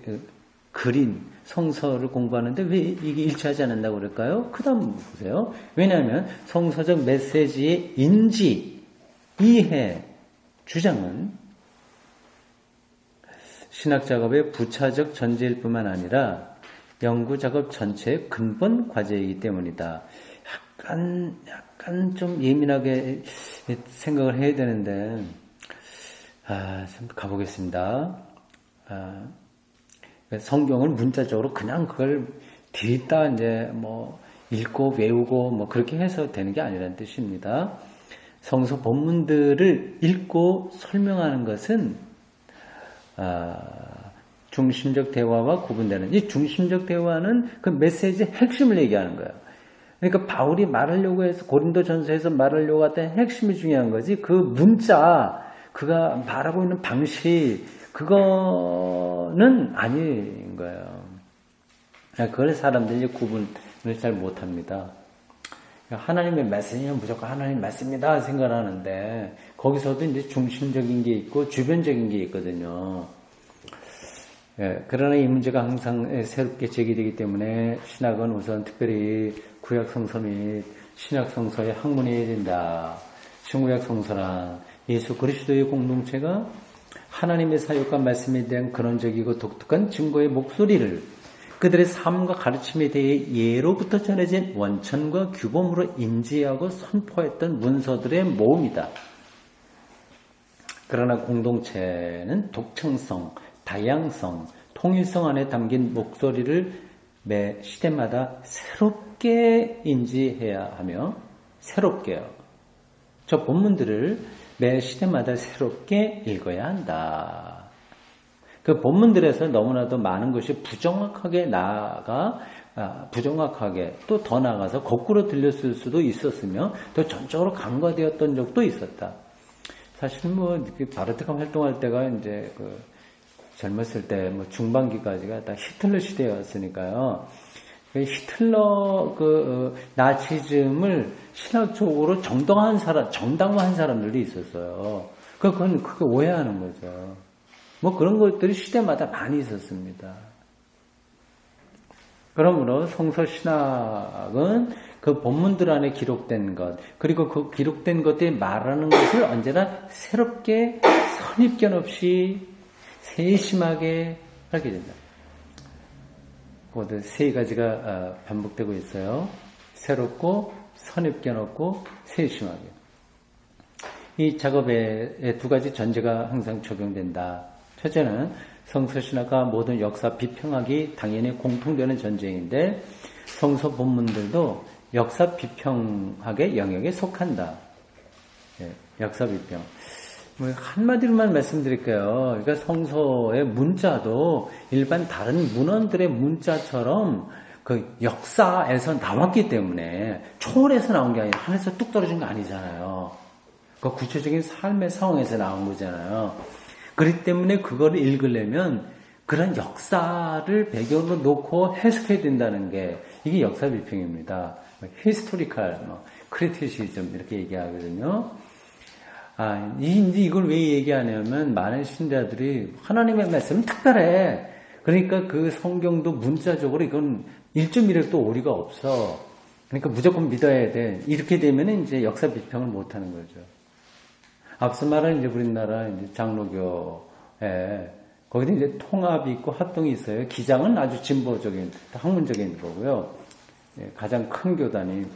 그린 성서를 공부하는데 왜 이게 일치하지 않는다고 그럴까요? 그 다음 보세요. 왜냐하면 성서적 메시지의 인지, 이해, 주장은 신학 작업의 부차적 전제일 뿐만 아니라 연구 작업 전체의 근본 과제이기 때문이다. 약간 좀 예민하게 생각을 해야 되는데, 좀 가보겠습니다. 성경을 문자적으로 그냥 그걸 뒤있다 이제 읽고 외우고 그렇게 해서 되는 게 아니라는 뜻입니다. 성서 본문들을 읽고 설명하는 것은 중심적 대화와 구분되는, 이 중심적 대화는 그 메시지의 핵심을 얘기하는 거예요. 그러니까 바울이 말하려고 해서 고린도전서에서 말하려고 했던 핵심이 중요한 거지, 그 문자, 그가 말하고 있는 방식, 그거는 아닌 거예요. 그걸 사람들이 구분을 잘 못합니다. 하나님의 말씀이면 무조건 하나님 말씀이다 생각하는데 거기서도 이제 중심적인 게 있고 주변적인 게 있거든요. 그러나 이 문제가 항상 새롭게 제기되기 때문에 신학은 우선 특별히 구약 성서 및 신약 성서의 학문이어야 된다. 신구약 성서란 예수 그리스도의 공동체가 하나님의 사역과 말씀에 대한 근원적이고 독특한 증거의 목소리를 그들의 삶과 가르침에 대해 예로부터 전해진 원천과 규범으로 인지하고 선포했던 문서들의 모음이다. 그러나 공동체는 독창성, 다양성, 통일성 안에 담긴 목소리를 매 시대마다 새롭게 인지해야 하며 새롭게요. 저 본문들을 매 시대마다 새롭게 읽어야 한다. 그 본문들에서 너무나도 많은 것이 부정확하게 부정확하게 또 더 나아가서 거꾸로 들렸을 수도 있었으며 더 전적으로 간과되었던 적도 있었다. 사실 바르트감 활동할 때가 이제 젊었을 때 중반기까지가 다 히틀러 시대였으니까요. 히틀러 나치즘을 신학적으로 정당화한 사람들도 있었어요. 그건 그게 오해하는 거죠. 그런 것들이 시대마다 많이 있었습니다. 그러므로 성서 신학은 그 본문들 안에 기록된 것, 그리고 그 기록된 것들이 말하는 것을 언제나 새롭게 선입견 없이 세심하게 하게 된다. 모두 세 가지가 반복되고 있어요. 새롭고 선입견 없고 세심하게. 이 작업에 두 가지 전제가 항상 적용된다. 첫째는 성서신학과 모든 역사 비평학이 당연히 공통되는 전제인데 성서 본문들도 역사 비평학의 영역에 속한다. 예, 역사 비평. 한마디로만 말씀드릴게요. 그러니까 성서의 문자도 일반 다른 문헌들의 문자처럼 그 역사에서 나왔기 때문에 초월해서 나온 게 아니라 하늘에서 뚝 떨어진 거 아니잖아요. 그 구체적인 삶의 상황에서 나온 거잖아요. 그렇기 때문에 그걸 읽으려면 그런 역사를 배경으로 놓고 해석해야 된다는 게 이게 역사 비평입니다. 히스토리컬, 크리티시즘 이렇게 얘기하거든요. 이제 이걸 왜 얘기하냐면 많은 신자들이 하나님의 말씀은 특별해. 그러니까 그 성경도 문자적으로 이건 1.1획도 오리가 없어. 그러니까 무조건 믿어야 돼. 이렇게 되면 이제 역사 비평을 못 하는 거죠. 앞서 말한 이제 우리나라 이제 장로교에 거기도 이제 통합이 있고 합동이 있어요. 기장은 아주 진보적인, 학문적인 거고요. 가장 큰 교단이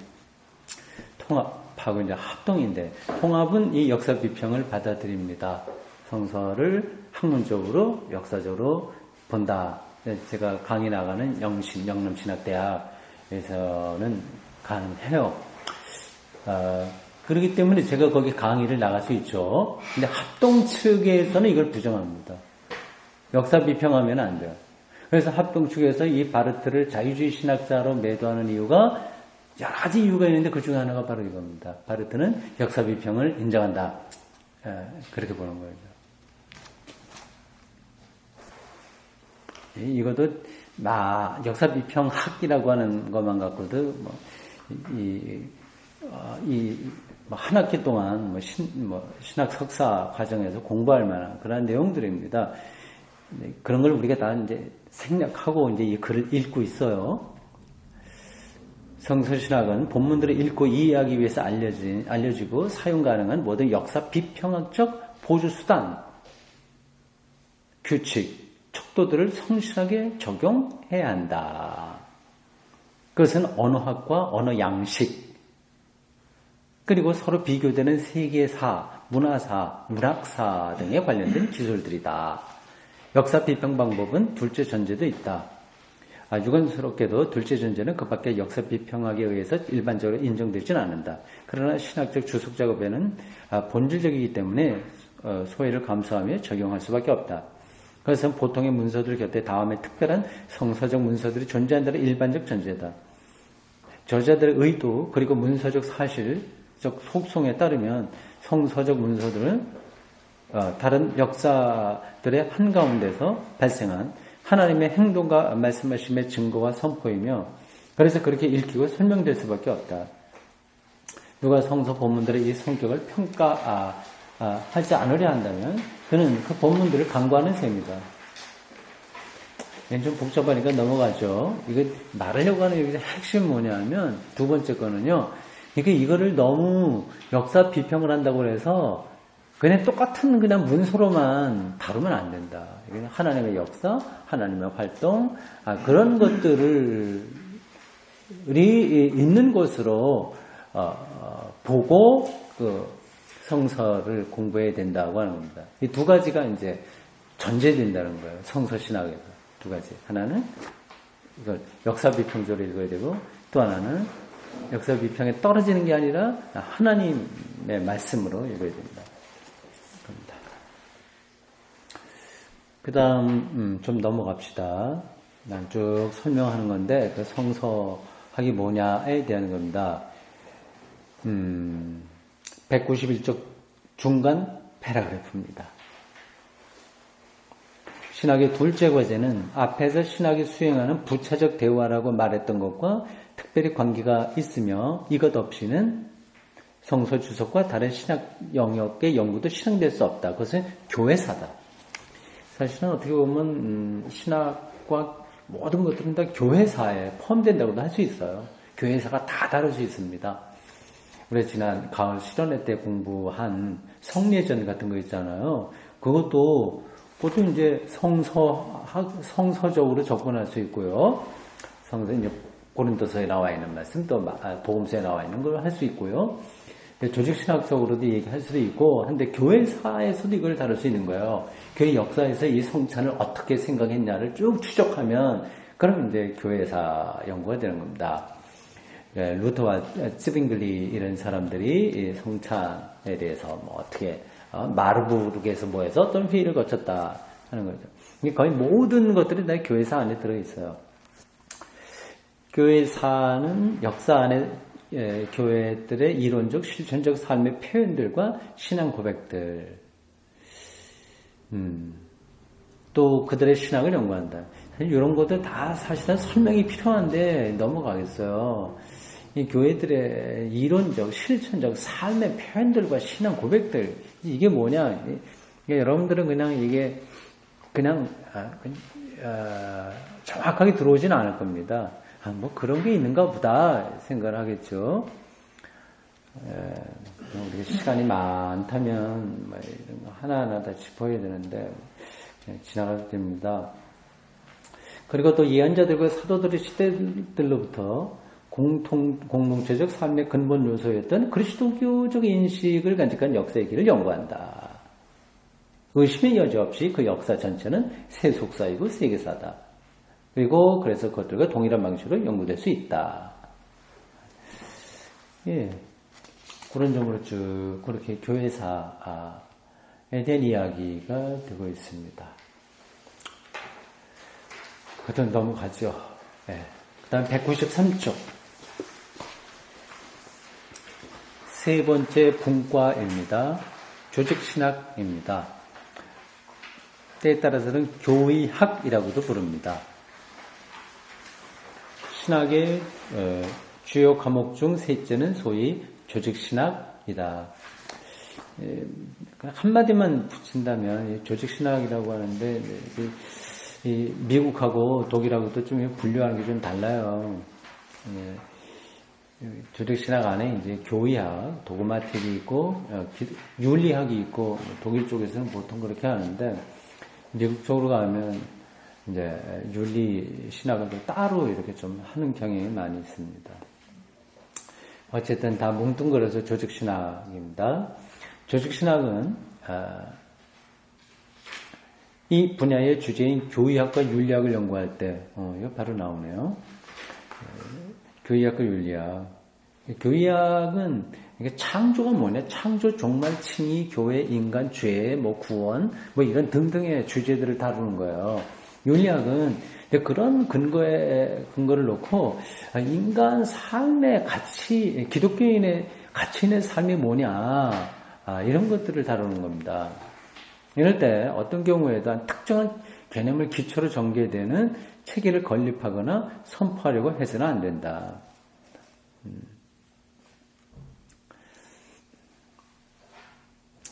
통합하고 이제 합동인데, 통합은 이 역사 비평을 받아들입니다. 성서를 학문적으로, 역사적으로 본다. 제가 강의 나가는 영남신학대학에서는 가능해요. 그렇기 때문에 제가 거기 강의를 나갈 수 있죠. 근데 합동 측에서는 이걸 부정합니다. 역사 비평하면 안 돼요. 그래서 합동 측에서 이 바르트를 자유주의 신학자로 매도하는 이유가 여러 가지 이유가 있는데 그 중에 하나가 바로 이겁니다. 바르트는 역사 비평을 인정한다. 그렇게 보는 거죠. 이것도 역사 비평학이라고 하는 것만 갖고도 한 학기 동안 신학 석사 과정에서 공부할 만한 그런 내용들입니다. 그런 걸 우리가 다 이제 생략하고 이제 이 글을 읽고 있어요. 성서신학은 본문들을 읽고 이해하기 위해서 알려지고 사용 가능한 모든 역사 비평학적 보조수단, 규칙, 척도들을 성실하게 적용해야 한다. 그것은 언어학과 언어 양식, 그리고 서로 비교되는 세계사, 문화사, 문학사 등에 관련된 기술들이다. 역사 비평 방법은 둘째 전제도 있다. 유감스럽게도 둘째 전제는 그 밖에 역사 비평학에 의해서 일반적으로 인정되지는 않는다. 그러나 신학적 주석 작업에는 본질적이기 때문에 소외를 감수하며 적용할 수밖에 없다. 그것은 보통의 문서들 곁에 다음에 특별한 성서적 문서들이 존재한다는 일반적 전제다. 저자들의 의도 그리고 문서적 사실적 속성에 따르면 성서적 문서들은 다른 역사들의 한가운데서 발생한 하나님의 행동과 말씀하심의 증거와 선포이며 그래서 그렇게 읽히고 설명될 수밖에 없다. 누가 성서 본문들의 이 성격을 평가하지 않으려 한다면 그는 그 본문들을 간과하는 셈이다. 좀 복잡하니까 넘어가죠. 이거 말하려고 하는 여기서 핵심 뭐냐면 두 번째 거는요. 이거를 너무 역사 비평을 한다고 해서 그냥 똑같은 그냥 문서로만 다루면 안 된다. 하나님의 역사, 하나님의 활동, 그런 것들이 있는 것으로 보고 그 성서를 공부해야 된다고 하는 겁니다. 이 두 가지가 이제 전제된다는 거예요. 성서 신학에서 두 가지. 하나는 이걸 역사 비평적으로 읽어야 되고 또 하나는 역사 비평에 떨어지는 게 아니라 하나님의 말씀으로 읽어야 된다. 그 다음 좀 넘어갑시다. 난 쭉 설명하는 건데 그 성서학이 뭐냐에 대한 겁니다. 191쪽 중간 패러그래프입니다. 신학의 둘째 과제는 앞에서 신학이 수행하는 부차적 대화라고 말했던 것과 특별히 관계가 있으며 이것 없이는 성서 주석과 다른 신학 영역의 연구도 실행될 수 없다. 그것은 교회사다. 사실은 어떻게 보면 신학과 모든 것들은 다 교회사에 포함된다고도 할 수 있어요. 교회사가 다 다룰 수 있습니다. 우리 지난 가을 실현회 때 공부한 성례전 같은 거 있잖아요. 그것도 이제 성서적으로 접근할 수 있고요. 성서 이제 고린도서에 나와 있는 말씀, 또 복음서에 나와 있는 걸 할 수 있고요. 조직신학적으로도 얘기할 수도 있고, 한데 교회사에서도 이걸 다룰 수 있는 거예요. 교회 역사에서 이 성찬을 어떻게 생각했냐를 쭉 추적하면, 그럼 이제 교회사 연구가 되는 겁니다. 루터와 츠빙글리 이런 사람들이 이 성찬에 대해서 뭐 어떻게 마르부르크에서 뭐 해서 어떤 회의를 거쳤다 하는 거죠. 이게 거의 모든 것들이 다 교회사 안에 들어있어요. 교회사는 역사 안에 교회들의 이론적, 실천적 삶의 표현들과 신앙 고백들, 또 그들의 신앙을 연구한다. 이런 것들 다 사실은 설명이 필요한데 넘어가겠어요. 이 교회들의 이론적, 실천적 삶의 표현들과 신앙 고백들, 이게 뭐냐? 여러분들은 그냥 이게 그냥 정확하게 들어오진 않을 겁니다. 뭐 그런 게 있는가 보다 생각을 하겠죠. 우리가 시간이 많다면 뭐 이런 거 하나하나 다 짚어야 되는데 지나가도 됩니다. 그리고 또 예언자들과 사도들의 시대들로부터 공동체적 삶의 근본 요소였던 그리스도교적 인식을 간직한 역사의 길을 연구한다. 의심의 여지 없이 그 역사 전체는 세속사이고 세계사다. 그리고 그래서 그것들과 동일한 방식으로 연구될 수 있다. 예, 그런 점으로 쭉 그렇게 교회사에 대한 이야기가 되고 있습니다. 그다음 넘어가죠. 예. 그 다음 193쪽. 세 번째 분과입니다. 조직신학입니다. 때에 따라서는 교의학이라고도 부릅니다. 신학의 주요 과목 중 셋째는 소위 조직신학이다. 한마디만 붙인다면 조직신학이라고 하는데 미국하고 독일하고도 좀 분류하는 게 좀 달라요. 조직신학 안에 이제 교의학, 도그마틱이 있고 윤리학이 있고 독일 쪽에서는 보통 그렇게 하는데 미국 쪽으로 가면 이제 윤리 신학을 따로 이렇게 좀 하는 경향이 많이 있습니다. 어쨌든 다 뭉뚱그려서 조직신학입니다. 조직신학은 이 분야의 주제인 교의학과 윤리학을 연구할 때, 이거 바로 나오네요. 교의학과 윤리학. 교의학은 이게 창조가 뭐냐? 창조, 종말, 칭의, 교회, 인간, 죄, 뭐 구원, 뭐 이런 등등의 주제들을 다루는 거예요. 윤리학은 그런 근거를 놓고 인간 삶의 가치, 기독교인의 가치인의 삶이 뭐냐, 이런 것들을 다루는 겁니다. 이럴 때 어떤 경우에도 특정한 개념을 기초로 전개되는 체계를 건립하거나 선포하려고 해서는 안 된다.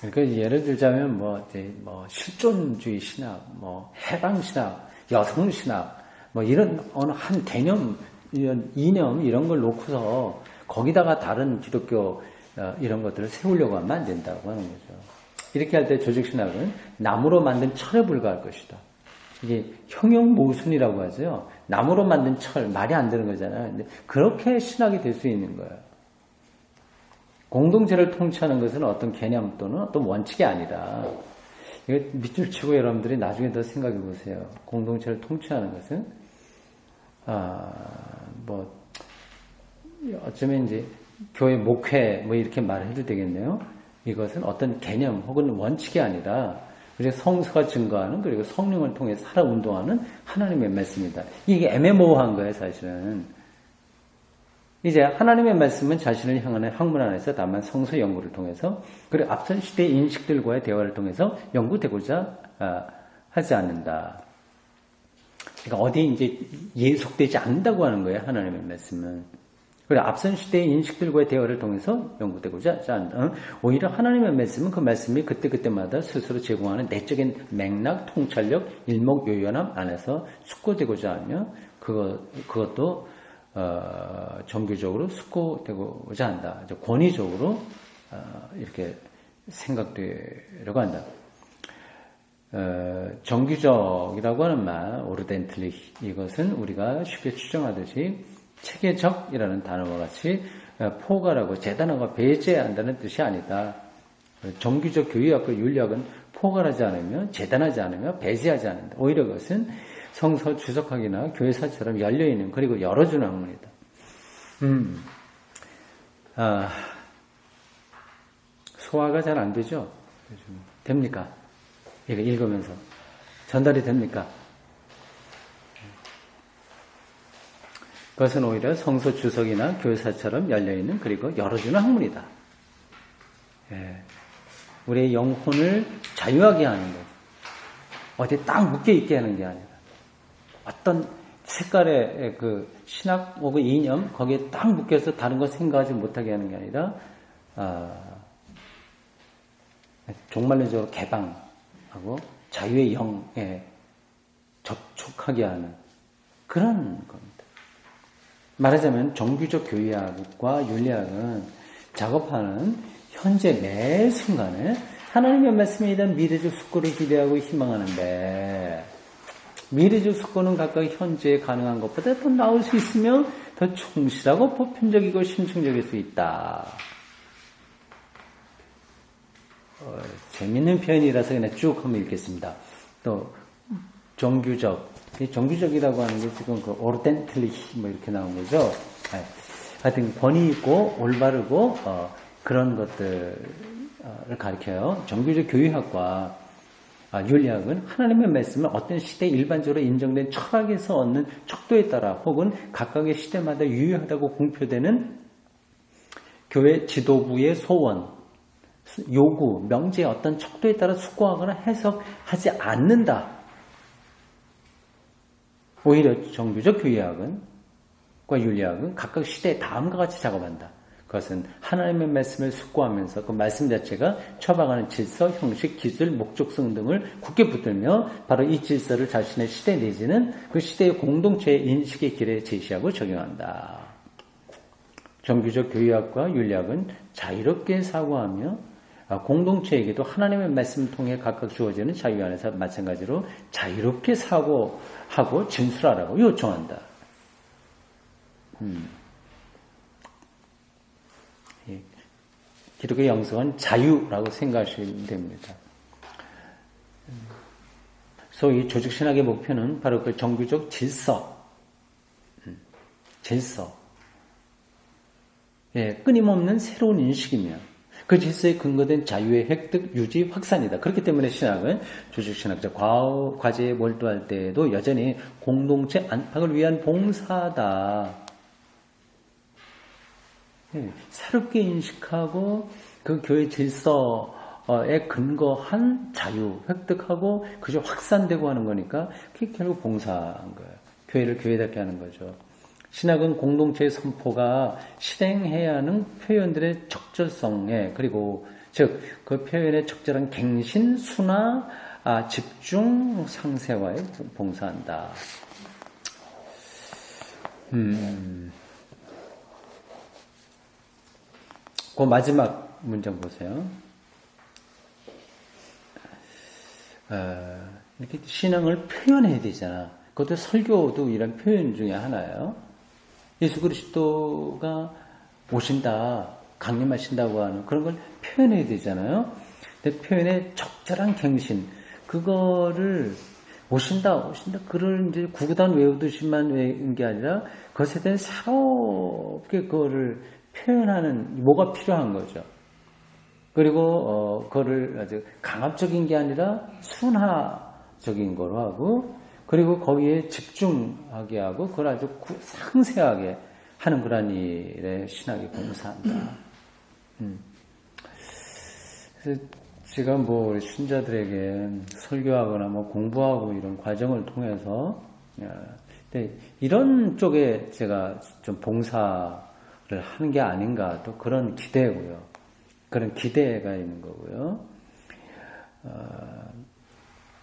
그러니까 예를 들자면 뭐 실존주의 신학, 뭐 해방 신학, 여성 신학, 뭐 이런 어느 한 개념, 이념 이런 걸 놓고서 거기다가 다른 기독교 이런 것들을 세우려고 하면 안 된다고 하는 거죠. 이렇게 할 때 조직신학은 나무로 만든 철에 불과할 것이다. 이게 형용모순이라고 하죠. 나무로 만든 철, 말이 안 되는 거잖아요. 근데 그렇게 신학이 될 수 있는 거예요. 공동체를 통치하는 것은 어떤 개념 또는 어떤 원칙이 아니라, 이거 밑줄 치고 여러분들이 나중에 더 생각해 보세요. 공동체를 통치하는 것은, 어쩌면 이제 교회 목회 뭐 이렇게 말을 해도 되겠네요. 이것은 어떤 개념 혹은 원칙이 아니라 그리고 성서가 증거하는, 그리고 성령을 통해 살아 운동하는 하나님의 말씀이다. 이게 애매모호한 거예요, 사실은. 이제 하나님의 말씀은 자신을 향하는 학문 안에서 다만 성서 연구를 통해서, 그리고 앞선 시대의 인식들과의 대화를 통해서 연구되고자 하지 않는다. 그러니까 어디 이제 예속되지 않는다고 하는 거예요, 하나님의 말씀은. 그리고 앞선 시대의 인식들과의 대화를 통해서 연구되고자 하지 않는다. 오히려 하나님의 말씀은 그 말씀이 그때그때마다 스스로 제공하는 내적인 맥락, 통찰력, 일목요연함 안에서 숙고되고자 하며 그것도 정교적으로 숙고되고자 한다. 권위적으로 이렇게 생각되려고 한다. 정규적이라고 하는 말, 오르덴틀리, 이것은 우리가 쉽게 추정하듯이 체계적이라는 단어와 같이 포괄하고 재단하고 배제한다는 뜻이 아니다. 정규적 교의학과 윤리학은 포괄하지 않으며 재단하지 않으며 배제하지 않는다. 오히려 그것은 성서 주석학이나 교회사처럼 열려있는 그리고 열어주는 학문이다. 소화가 잘 안 되죠? 됩니까? 이거 읽으면서 전달이 됩니까? 그것은 오히려 성서 주석이나 교회사처럼 열려있는 그리고 열어주는 학문이다. 예. 우리의 영혼을 자유하게 하는 것. 어디에 딱 묶여있게 하는 게 아니라 어떤 색깔의 그 신학 혹은 이념 거기에 딱 묶여서 다른 거 생각하지 못하게 하는 게 아니라 종말론적으로 개방하고 자유의 영에 접촉하게 하는 그런 겁니다. 말하자면 정규적 교의학과 윤리학은 작업하는 현재 매 순간에 하나님의 말씀에 대한 미래적 숙고를 기대하고 희망하는데 미래적 숙고는 각각 현재에 가능한 것보다 더 나을 수 있으며 더 충실하고 보편적이고 심층적일 수 있다. 재밌는 표현이라서 그냥 쭉 한번 읽겠습니다. 또 정규적, 정규적이라고 하는 게 지금 그 오르덴틀리 뭐 이렇게 나온 거죠. 하여튼 권위 있고 올바르고 그런 것들을 가리켜요. 정규적 교의학과 윤리학은 하나님의 말씀을 어떤 시대에 일반적으로 인정된 철학에서 얻는 척도에 따라 혹은 각각의 시대마다 유효하다고 공표되는 교회 지도부의 소원, 요구, 명제의 어떤 척도에 따라 숙고하거나 해석하지 않는다. 오히려 정규적 교의학과 윤리학은 각각 시대에 다음과 같이 작업한다. 그것은 하나님의 말씀을 숙고하면서 그 말씀 자체가 처방하는 질서, 형식, 기술, 목적성 등을 굳게 붙들며 바로 이 질서를 자신의 시대 내지는 그 시대의 공동체의 인식의 길에 제시하고 적용한다. 정규적 교의학과 윤리학은 자유롭게 사고하며 공동체에게도 하나님의 말씀을 통해 각각 주어지는 자유 안에서 마찬가지로 자유롭게 사고하고 진술하라고 요청한다. 기독교 영성은 자유라고 생각하시면 됩니다. 소위 조직신학의 목표는 바로 그 정규적 질서, 끊임없는 새로운 인식이며 그 질서에 근거된 자유의 획득, 유지, 확산이다. 그렇기 때문에 신학은 조직신학적 과제에 몰두할 때에도 여전히 공동체 안팎을 위한 봉사다. 새롭게 인식하고 그 교회 질서에 근거한 자유 획득하고 그게 확산되고 하는 거니까 그게 결국 봉사한 거예요. 교회를 교회답게 하는 거죠. 신학은 공동체의 선포가 실행해야 하는 표현들의 적절성에 그리고 즉 그 표현의 적절한 갱신, 순화, 집중, 상세화에 봉사한다. 그 마지막 문장 보세요. 이렇게 신앙을 표현해야 되잖아. 그것도 설교도 이런 표현 중에 하나예요. 예수 그리스도가 오신다, 강림하신다고 하는 그런 걸 표현해야 되잖아요. 근데 표현의 적절한 갱신, 그거를 오신다, 그걸 이제 구구단 외우듯이만 외운 게 아니라 그것에 대한 새롭게 그거를 표현하는 뭐가 필요한 거죠. 그리고 그거를 아주 강압적인 게 아니라 순화적인 거로 하고 그리고 거기에 집중하게 하고 그걸 아주 상세하게 하는 그런 일에 신학이 봉사한다. 그래서 제가 뭐 신자들에게 설교하거나 뭐 공부하고 이런 과정을 통해서 이런 쪽에 제가 좀 봉사를 하는 게 아닌가 또 그런 기대고요. 그런 기대가 있는 거고요.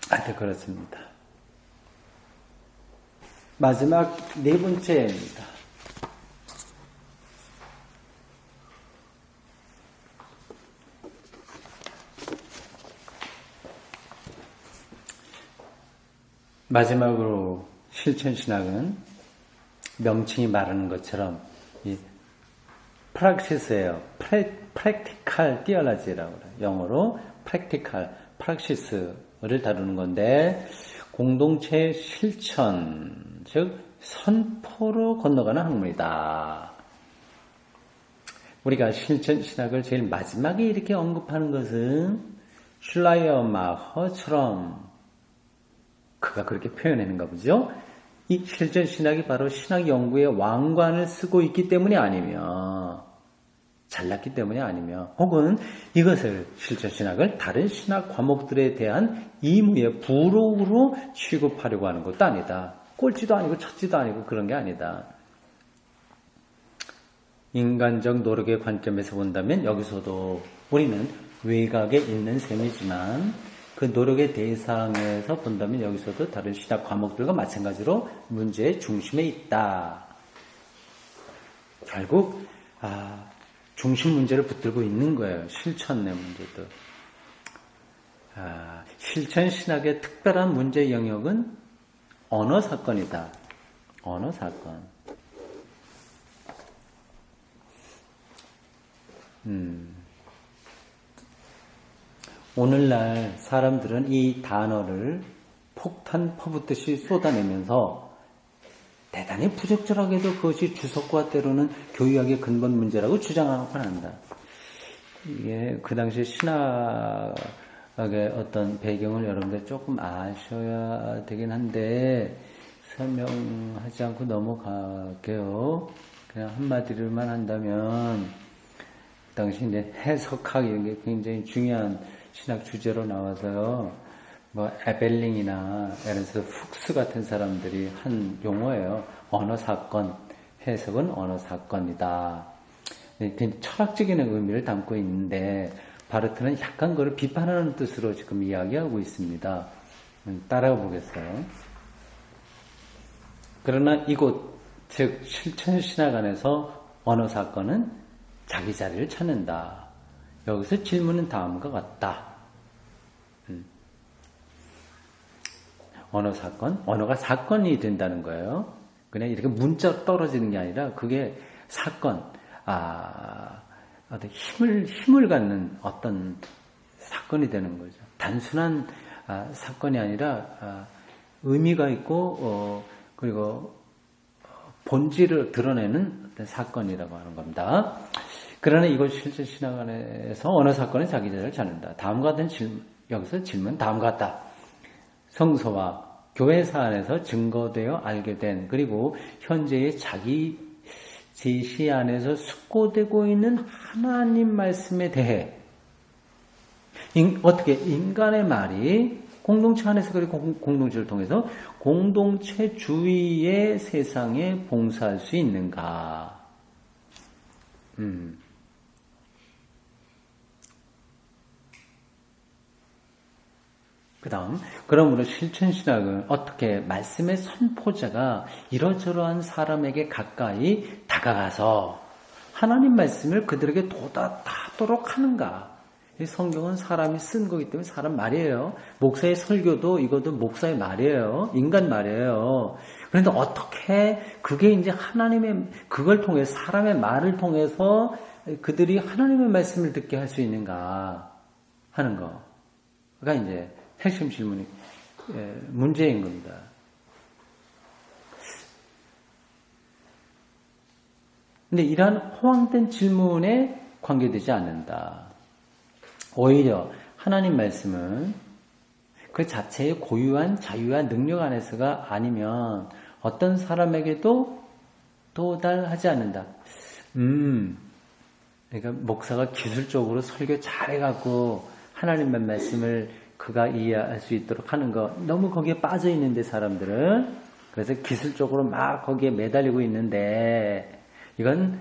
하여튼 그렇습니다. 마지막 네 번째입니다. 마지막으로 실천신학은 명칭이 말하는 것처럼 이 프락시스예요. 프랙티칼 띠얼라지라고 그래요. 영어로 프랙티칼, 프락시스를 다루는 건데 공동체 실천, 즉 선포로 건너가는 학문이다. 우리가 실천신학을 제일 마지막에 이렇게 언급하는 것은 슐라이어마허처럼 그가 그렇게 표현하는가 보죠. 이 실천신학이 바로 신학 연구의 왕관을 쓰고 있기 때문이 아니며 잘났기 때문이 아니며 혹은 이것을 실천신학을 다른 신학 과목들에 대한 의무의 부록으로 취급하려고 하는 것도 아니다. 꼴찌도 아니고 첫찌도 아니고 그런 게 아니다. 인간적 노력의 관점에서 본다면 여기서도 우리는 외곽에 있는 셈이지만 그 노력의 대상에서 본다면 여기서도 다른 신학 과목들과 마찬가지로 문제의 중심에 있다. 결국 중심 문제를 붙들고 있는 거예요. 실천의 문제도. 실천 신학의 특별한 문제 영역은 언어 사건이다. 언어 사건. 오늘날 사람들은 이 단어를 폭탄 퍼붓듯이 쏟아내면서 대단히 부적절하게도 그것이 주석과 때로는 교육학의 근본 문제라고 주장하곤 한다. 이게 그 당시 신학의 어떤 배경을 여러분들 조금 아셔야 되긴 한데 설명하지 않고 넘어갈게요. 그냥 한마디로만 한다면 당시 이제 해석학 이런 게 굉장히 중요한 신학 주제로 나와서요. 뭐 에벨링이나 에른스트 훅스 같은 사람들이 한 용어예요. 언어 사건, 해석은 언어 사건이다. 철학적인 의미를 담고 있는데 바르트는 약간 그걸 비판하는 뜻으로 지금 이야기하고 있습니다. 따라가 보겠어요. 그러나 이곳 즉 실천신학 안에서 언어 사건은 자기 자리를 찾는다. 여기서 질문은 다음과 같다. 언어 사건? 언어가 사건이 된다는 거예요. 그냥 이렇게 문자로 떨어지는 게 아니라 그게 사건, 어떤 힘을 갖는 어떤 사건이 되는 거죠. 단순한 사건이 아니라 의미가 있고 그리고 본질을 드러내는 어떤 사건이라고 하는 겁니다. 그러나 이것 실제 신학 안에서 언어 사건은 자기 자리를 찾는다. 다음과 같은 여기서 질문 다음과 같다. 성서와 교회사 안에서 증거되어 알게 된 그리고 현재의 자기 제시 안에서 숙고되고 있는 하나님 말씀에 대해 어떻게 인간의 말이 공동체 안에서 그리고 공동체를 통해서 공동체 주위의 세상에 봉사할 수 있는가? 그 다음, 그러므로 실천신학은 어떻게 말씀의 선포자가 이러저러한 사람에게 가까이 다가가서 하나님 말씀을 그들에게 도달하도록 하는가? 이 성경은 사람이 쓴 거기 때문에 사람 말이에요. 목사의 설교도 이것도 목사의 말이에요. 인간 말이에요. 그런데 어떻게 그게 이제 하나님의 그걸 통해 사람의 말을 통해서 그들이 하나님의 말씀을 듣게 할 수 있는가 하는 거가 이제 핵심 질문이 문제인 겁니다. 근데 이러한 허황된 질문에 관계되지 않는다. 오히려 하나님 말씀은 그 자체의 고유한 자유와 능력 안에서가 아니면 어떤 사람에게도 도달하지 않는다. 그러니까 목사가 기술적으로 설교 잘해갖고 하나님의 말씀을 그가 이해할 수 있도록 하는 거 너무 거기에 빠져 있는데 사람들은 그래서 기술적으로 막 거기에 매달리고 있는데 이건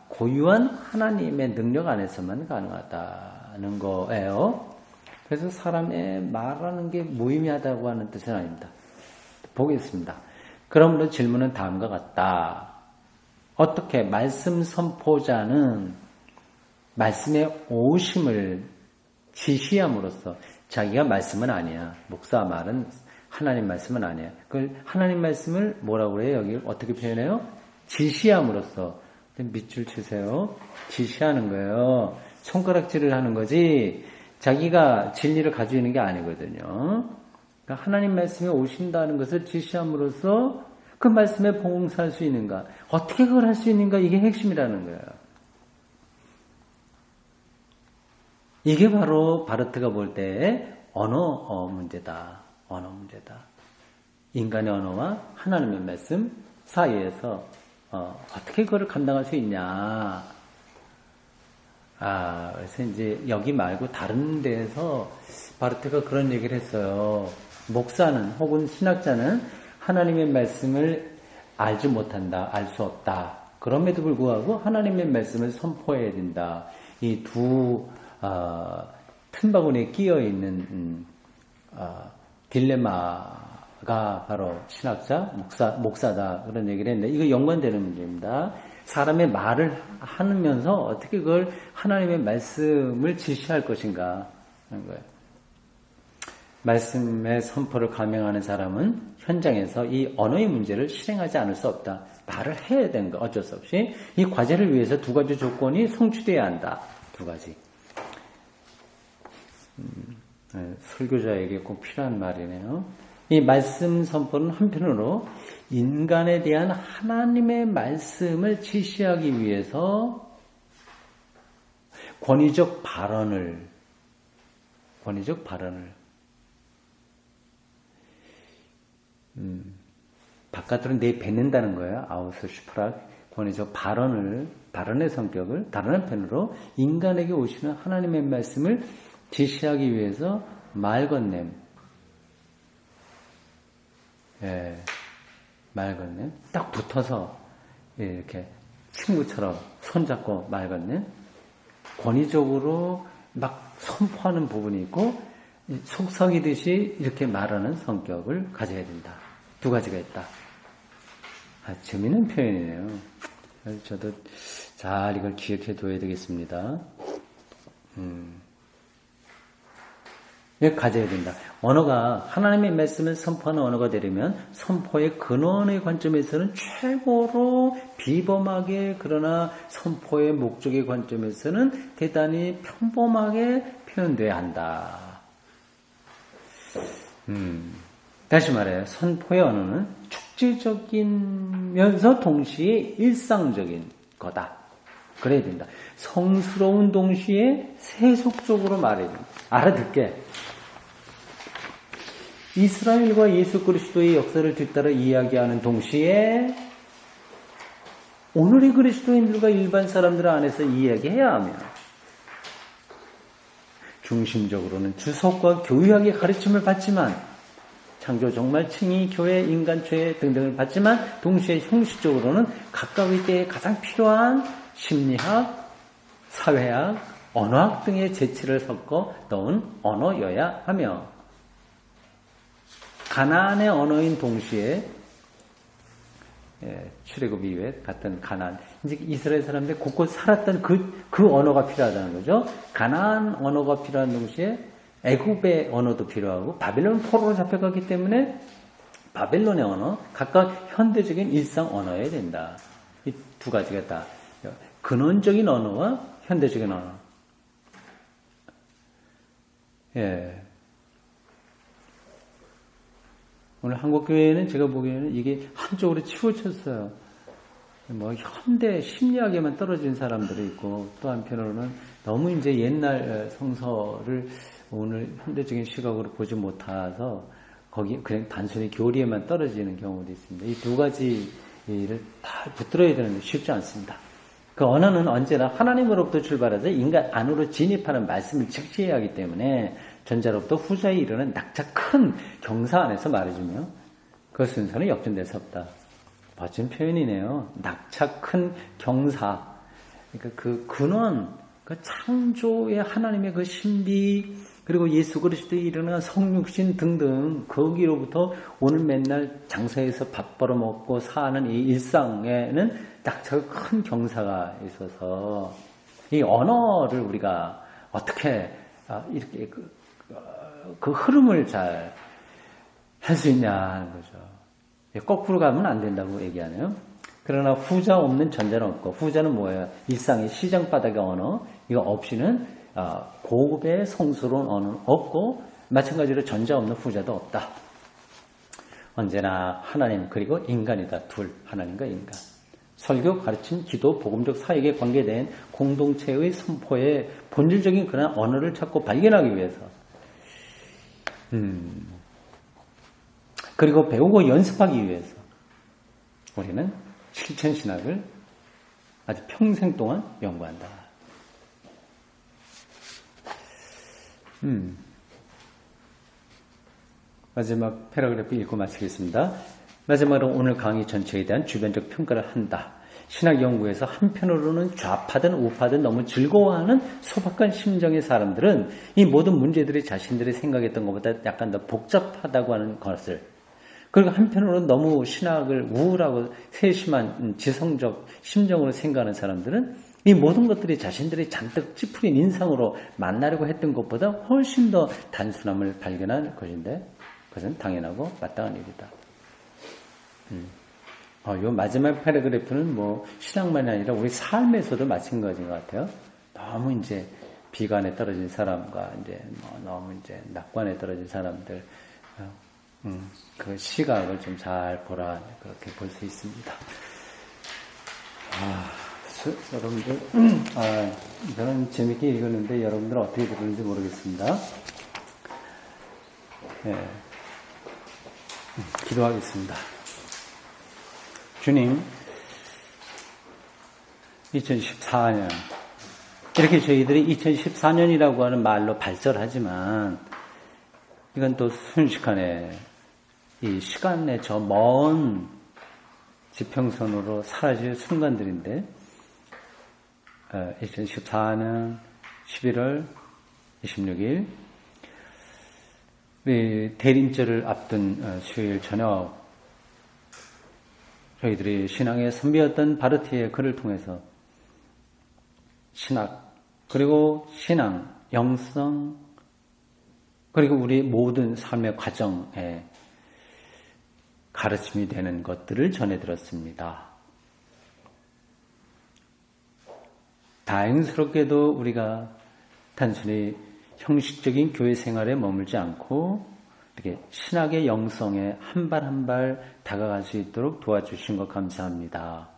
고유한 하나님의 능력 안에서만 가능하다는 거예요. 그래서 사람의 말하는 게 무의미하다고 하는 뜻은 아닙니다. 보겠습니다. 그러므로 질문은 다음과 같다. 어떻게 말씀 선포자는 말씀의 오심을 지시함으로써 자기가 말씀은 아니야. 목사 말은 하나님 말씀은 아니에요. 그 하나님 말씀을 뭐라고 그래요? 여기 어떻게 표현해요? 지시함으로써. 밑줄 치세요. 지시하는 거예요. 손가락질을 하는 거지 자기가 진리를 가지고 있는 게 아니거든요. 그러니까 하나님 말씀에 오신다는 것을 지시함으로써 그 말씀에 봉사할 수 있는가, 어떻게 그걸 할 수 있는가, 이게 핵심이라는 거예요. 이게 바로 바르트가 볼 때 언어 문제다. 언어 문제다. 인간의 언어와 하나님의 말씀 사이에서 어떻게 그걸 감당할 수 있냐. 그래서 이제 여기 말고 다른 데에서 바르트가 그런 얘기를 했어요. 목사는 혹은 신학자는 하나님의 말씀을 알지 못한다, 알 수 없다. 그럼에도 불구하고 하나님의 말씀을 선포해야 된다. 이 두 틈바구니에 끼어 있는 딜레마가 바로 신학자, 목사다 그런 얘기를 했는데 이거 연관되는 문제입니다. 사람의 말을 하면서 어떻게 그걸 하나님의 말씀을 지시할 것인가 하는 거예요. 말씀의 선포를 감행하는 사람은 현장에서 이 언어의 문제를 실행하지 않을 수 없다. 말을 해야 되는 거 어쩔 수 없이. 이 과제를 위해서 두 가지 조건이 성취돼야 한다. 두 가지. 설교자에게 꼭 필요한 말이네요. 이 말씀 선포는 한편으로 인간에 대한 하나님의 말씀을 지시하기 위해서 권위적 발언을 바깥으로 내뱉는다는 거예요. 아우스슈프락 권위적 발언의 성격을 다른 한편으로 인간에게 오시는 하나님의 말씀을 지시하기 위해서 말 건냄, 말 건냄 딱 붙어서 이렇게 친구처럼 손잡고 말 건냄, 권위적으로 막 선포하는 부분이 있고 속삭이듯이 이렇게 말하는 성격을 가져야 된다. 두 가지가 있다. 재미있는 표현이네요. 저도 잘 이걸 기억해 둬야 되겠습니다. 가져야 된다. 언어가 하나님의 말씀을 선포하는 언어가 되려면 선포의 근원의 관점에서는 최고로 비범하게, 그러나 선포의 목적의 관점에서는 대단히 평범하게 표현돼야 한다. 다시 말해요. 선포의 언어는 축제적이면서 동시에 일상적인 거다. 그래야 된다. 성스러운 동시에 세속적으로 말해야 된다. 알아듣게. 이스라엘과 예수 그리스도의 역사를 뒤따라 이야기하는 동시에 오늘의 그리스도인들과 일반 사람들 안에서 이야기해야 하며 중심적으로는 주석과 교육의 가르침을 받지만 창조 정말 칭의, 교회, 인간죄 등등을 받지만 동시에 형식적으로는 각각의 때에 가장 필요한 심리학, 사회학, 언어학 등의 재치를 섞어 넣은 언어여야 하며 가나안의 언어인 동시에 출애굽 이후에 같은 가나안, 이제 이스라엘 사람들이 곳곳 살았던 그 언어가 필요하다는 거죠. 가나안 언어가 필요한 동시에 애굽의 언어도 필요하고 바벨론 포로로 잡혀갔기 때문에 바벨론의 언어, 각각 현대적인 일상 언어여야 된다. 이 두 가지가 다 근원적인 언어와 현대적인 언어. 오늘 한국교회는 제가 보기에는 이게 한쪽으로 치우쳤어요. 현대 심리학에만 떨어진 사람들이 있고, 또 한편으로는 너무 이제 옛날 성서를 오늘 현대적인 시각으로 보지 못해서 거기 그냥 단순히 교리에만 떨어지는 경우도 있습니다. 이 두 가지를 다 붙들어야 되는 게 쉽지 않습니다. 그 언어는 언제나 하나님으로부터 출발해서 인간 안으로 진입하는 말씀을 직시해야 하기 때문에 전자로부터 후자에 이르는 낙차 큰 경사 안에서 말해주며 그 순서는 역전될 수 없다. 멋진 표현이네요. 낙차 큰 경사. 그러니까 그 근원, 그 창조의 하나님의 그 신비, 그리고 예수 그리스도에 이르는 성육신 등등 거기로부터 오늘 맨날 장사에서 밥 벌어먹고 사는 이 일상에는 낙차가 큰 경사가 있어서 이 언어를 우리가 어떻게 이렇게 그 흐름을 잘 할 수 있냐 하는 거죠. 거꾸로 가면 안 된다고 얘기하네요. 그러나 후자 없는 전자는 없고, 후자는 뭐예요? 일상의 시장 바닥의 언어, 이거 없이는 고급의 성스러운 언어는 없고, 마찬가지로 전자 없는 후자도 없다. 언제나 하나님 그리고 인간이다. 둘, 하나님과 인간. 설교, 가르침, 기도, 복음적 사역에 관계된 공동체의 선포의 본질적인 그런 언어를 찾고 발견하기 위해서 그리고 배우고 연습하기 위해서 우리는 실천신학을 아주 평생 동안 연구한다. 마지막 패러그래프 읽고 마치겠습니다. 마지막으로 오늘 강의 전체에 대한 주변적 평가를 한다. 신학 연구에서 한편으로는 좌파든 우파든 너무 즐거워하는 소박한 심정의 사람들은 이 모든 문제들이 자신들이 생각했던 것보다 약간 더 복잡하다고 하는 것을, 그리고 한편으로는 너무 신학을 우울하고 세심한 지성적 심정으로 생각하는 사람들은 이 모든 것들이 자신들이 잔뜩 찌푸린 인상으로 만나려고 했던 것보다 훨씬 더 단순함을 발견한 것인데, 그것은 당연하고 마땅한 일이다. 요 마지막 패러그래프는 뭐 신앙만이 아니라 우리 삶에서도 마찬가지인 것 같아요. 너무 이제 비관에 떨어진 사람과 이제 너무 이제 낙관에 떨어진 사람들, 그 시각을 좀 잘 보라, 그렇게 볼 수 있습니다. 여러분들, 저는 재밌게 읽었는데 여러분들은 어떻게 들었는지 모르겠습니다. 네. 기도하겠습니다. 주님, 2014년, 이렇게 저희들이 2014년이라고 하는 말로 발설하지만, 이건 또 순식간에 이 시간의 저 먼 지평선으로 사라질 순간들인데, 2014년 11월 26일, 우리 대림절을 앞둔 수요일 저녁, 저희들이 신앙의 선비였던 바르티의 글을 통해서 신학, 그리고 신앙, 영성, 그리고 우리 모든 삶의 과정에 가르침이 되는 것들을 전해 들었습니다. 다행스럽게도 우리가 단순히 형식적인 교회 생활에 머물지 않고 이렇게 신학의 영성에 한 발 한 발 다가갈 수 있도록 도와주신 것 감사합니다.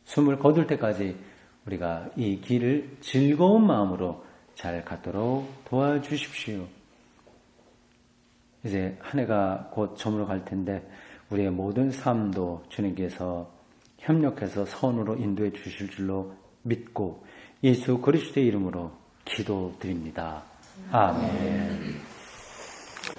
숨을 거둘 때까지 우리가 이 길을 즐거운 마음으로 잘 가도록 도와주십시오. 이제 한 해가 곧 저물어 갈 텐데 우리의 모든 삶도 주님께서 협력해서 선으로 인도해 주실 줄로 믿고 예수 그리스도의 이름으로 기도드립니다. 아멘.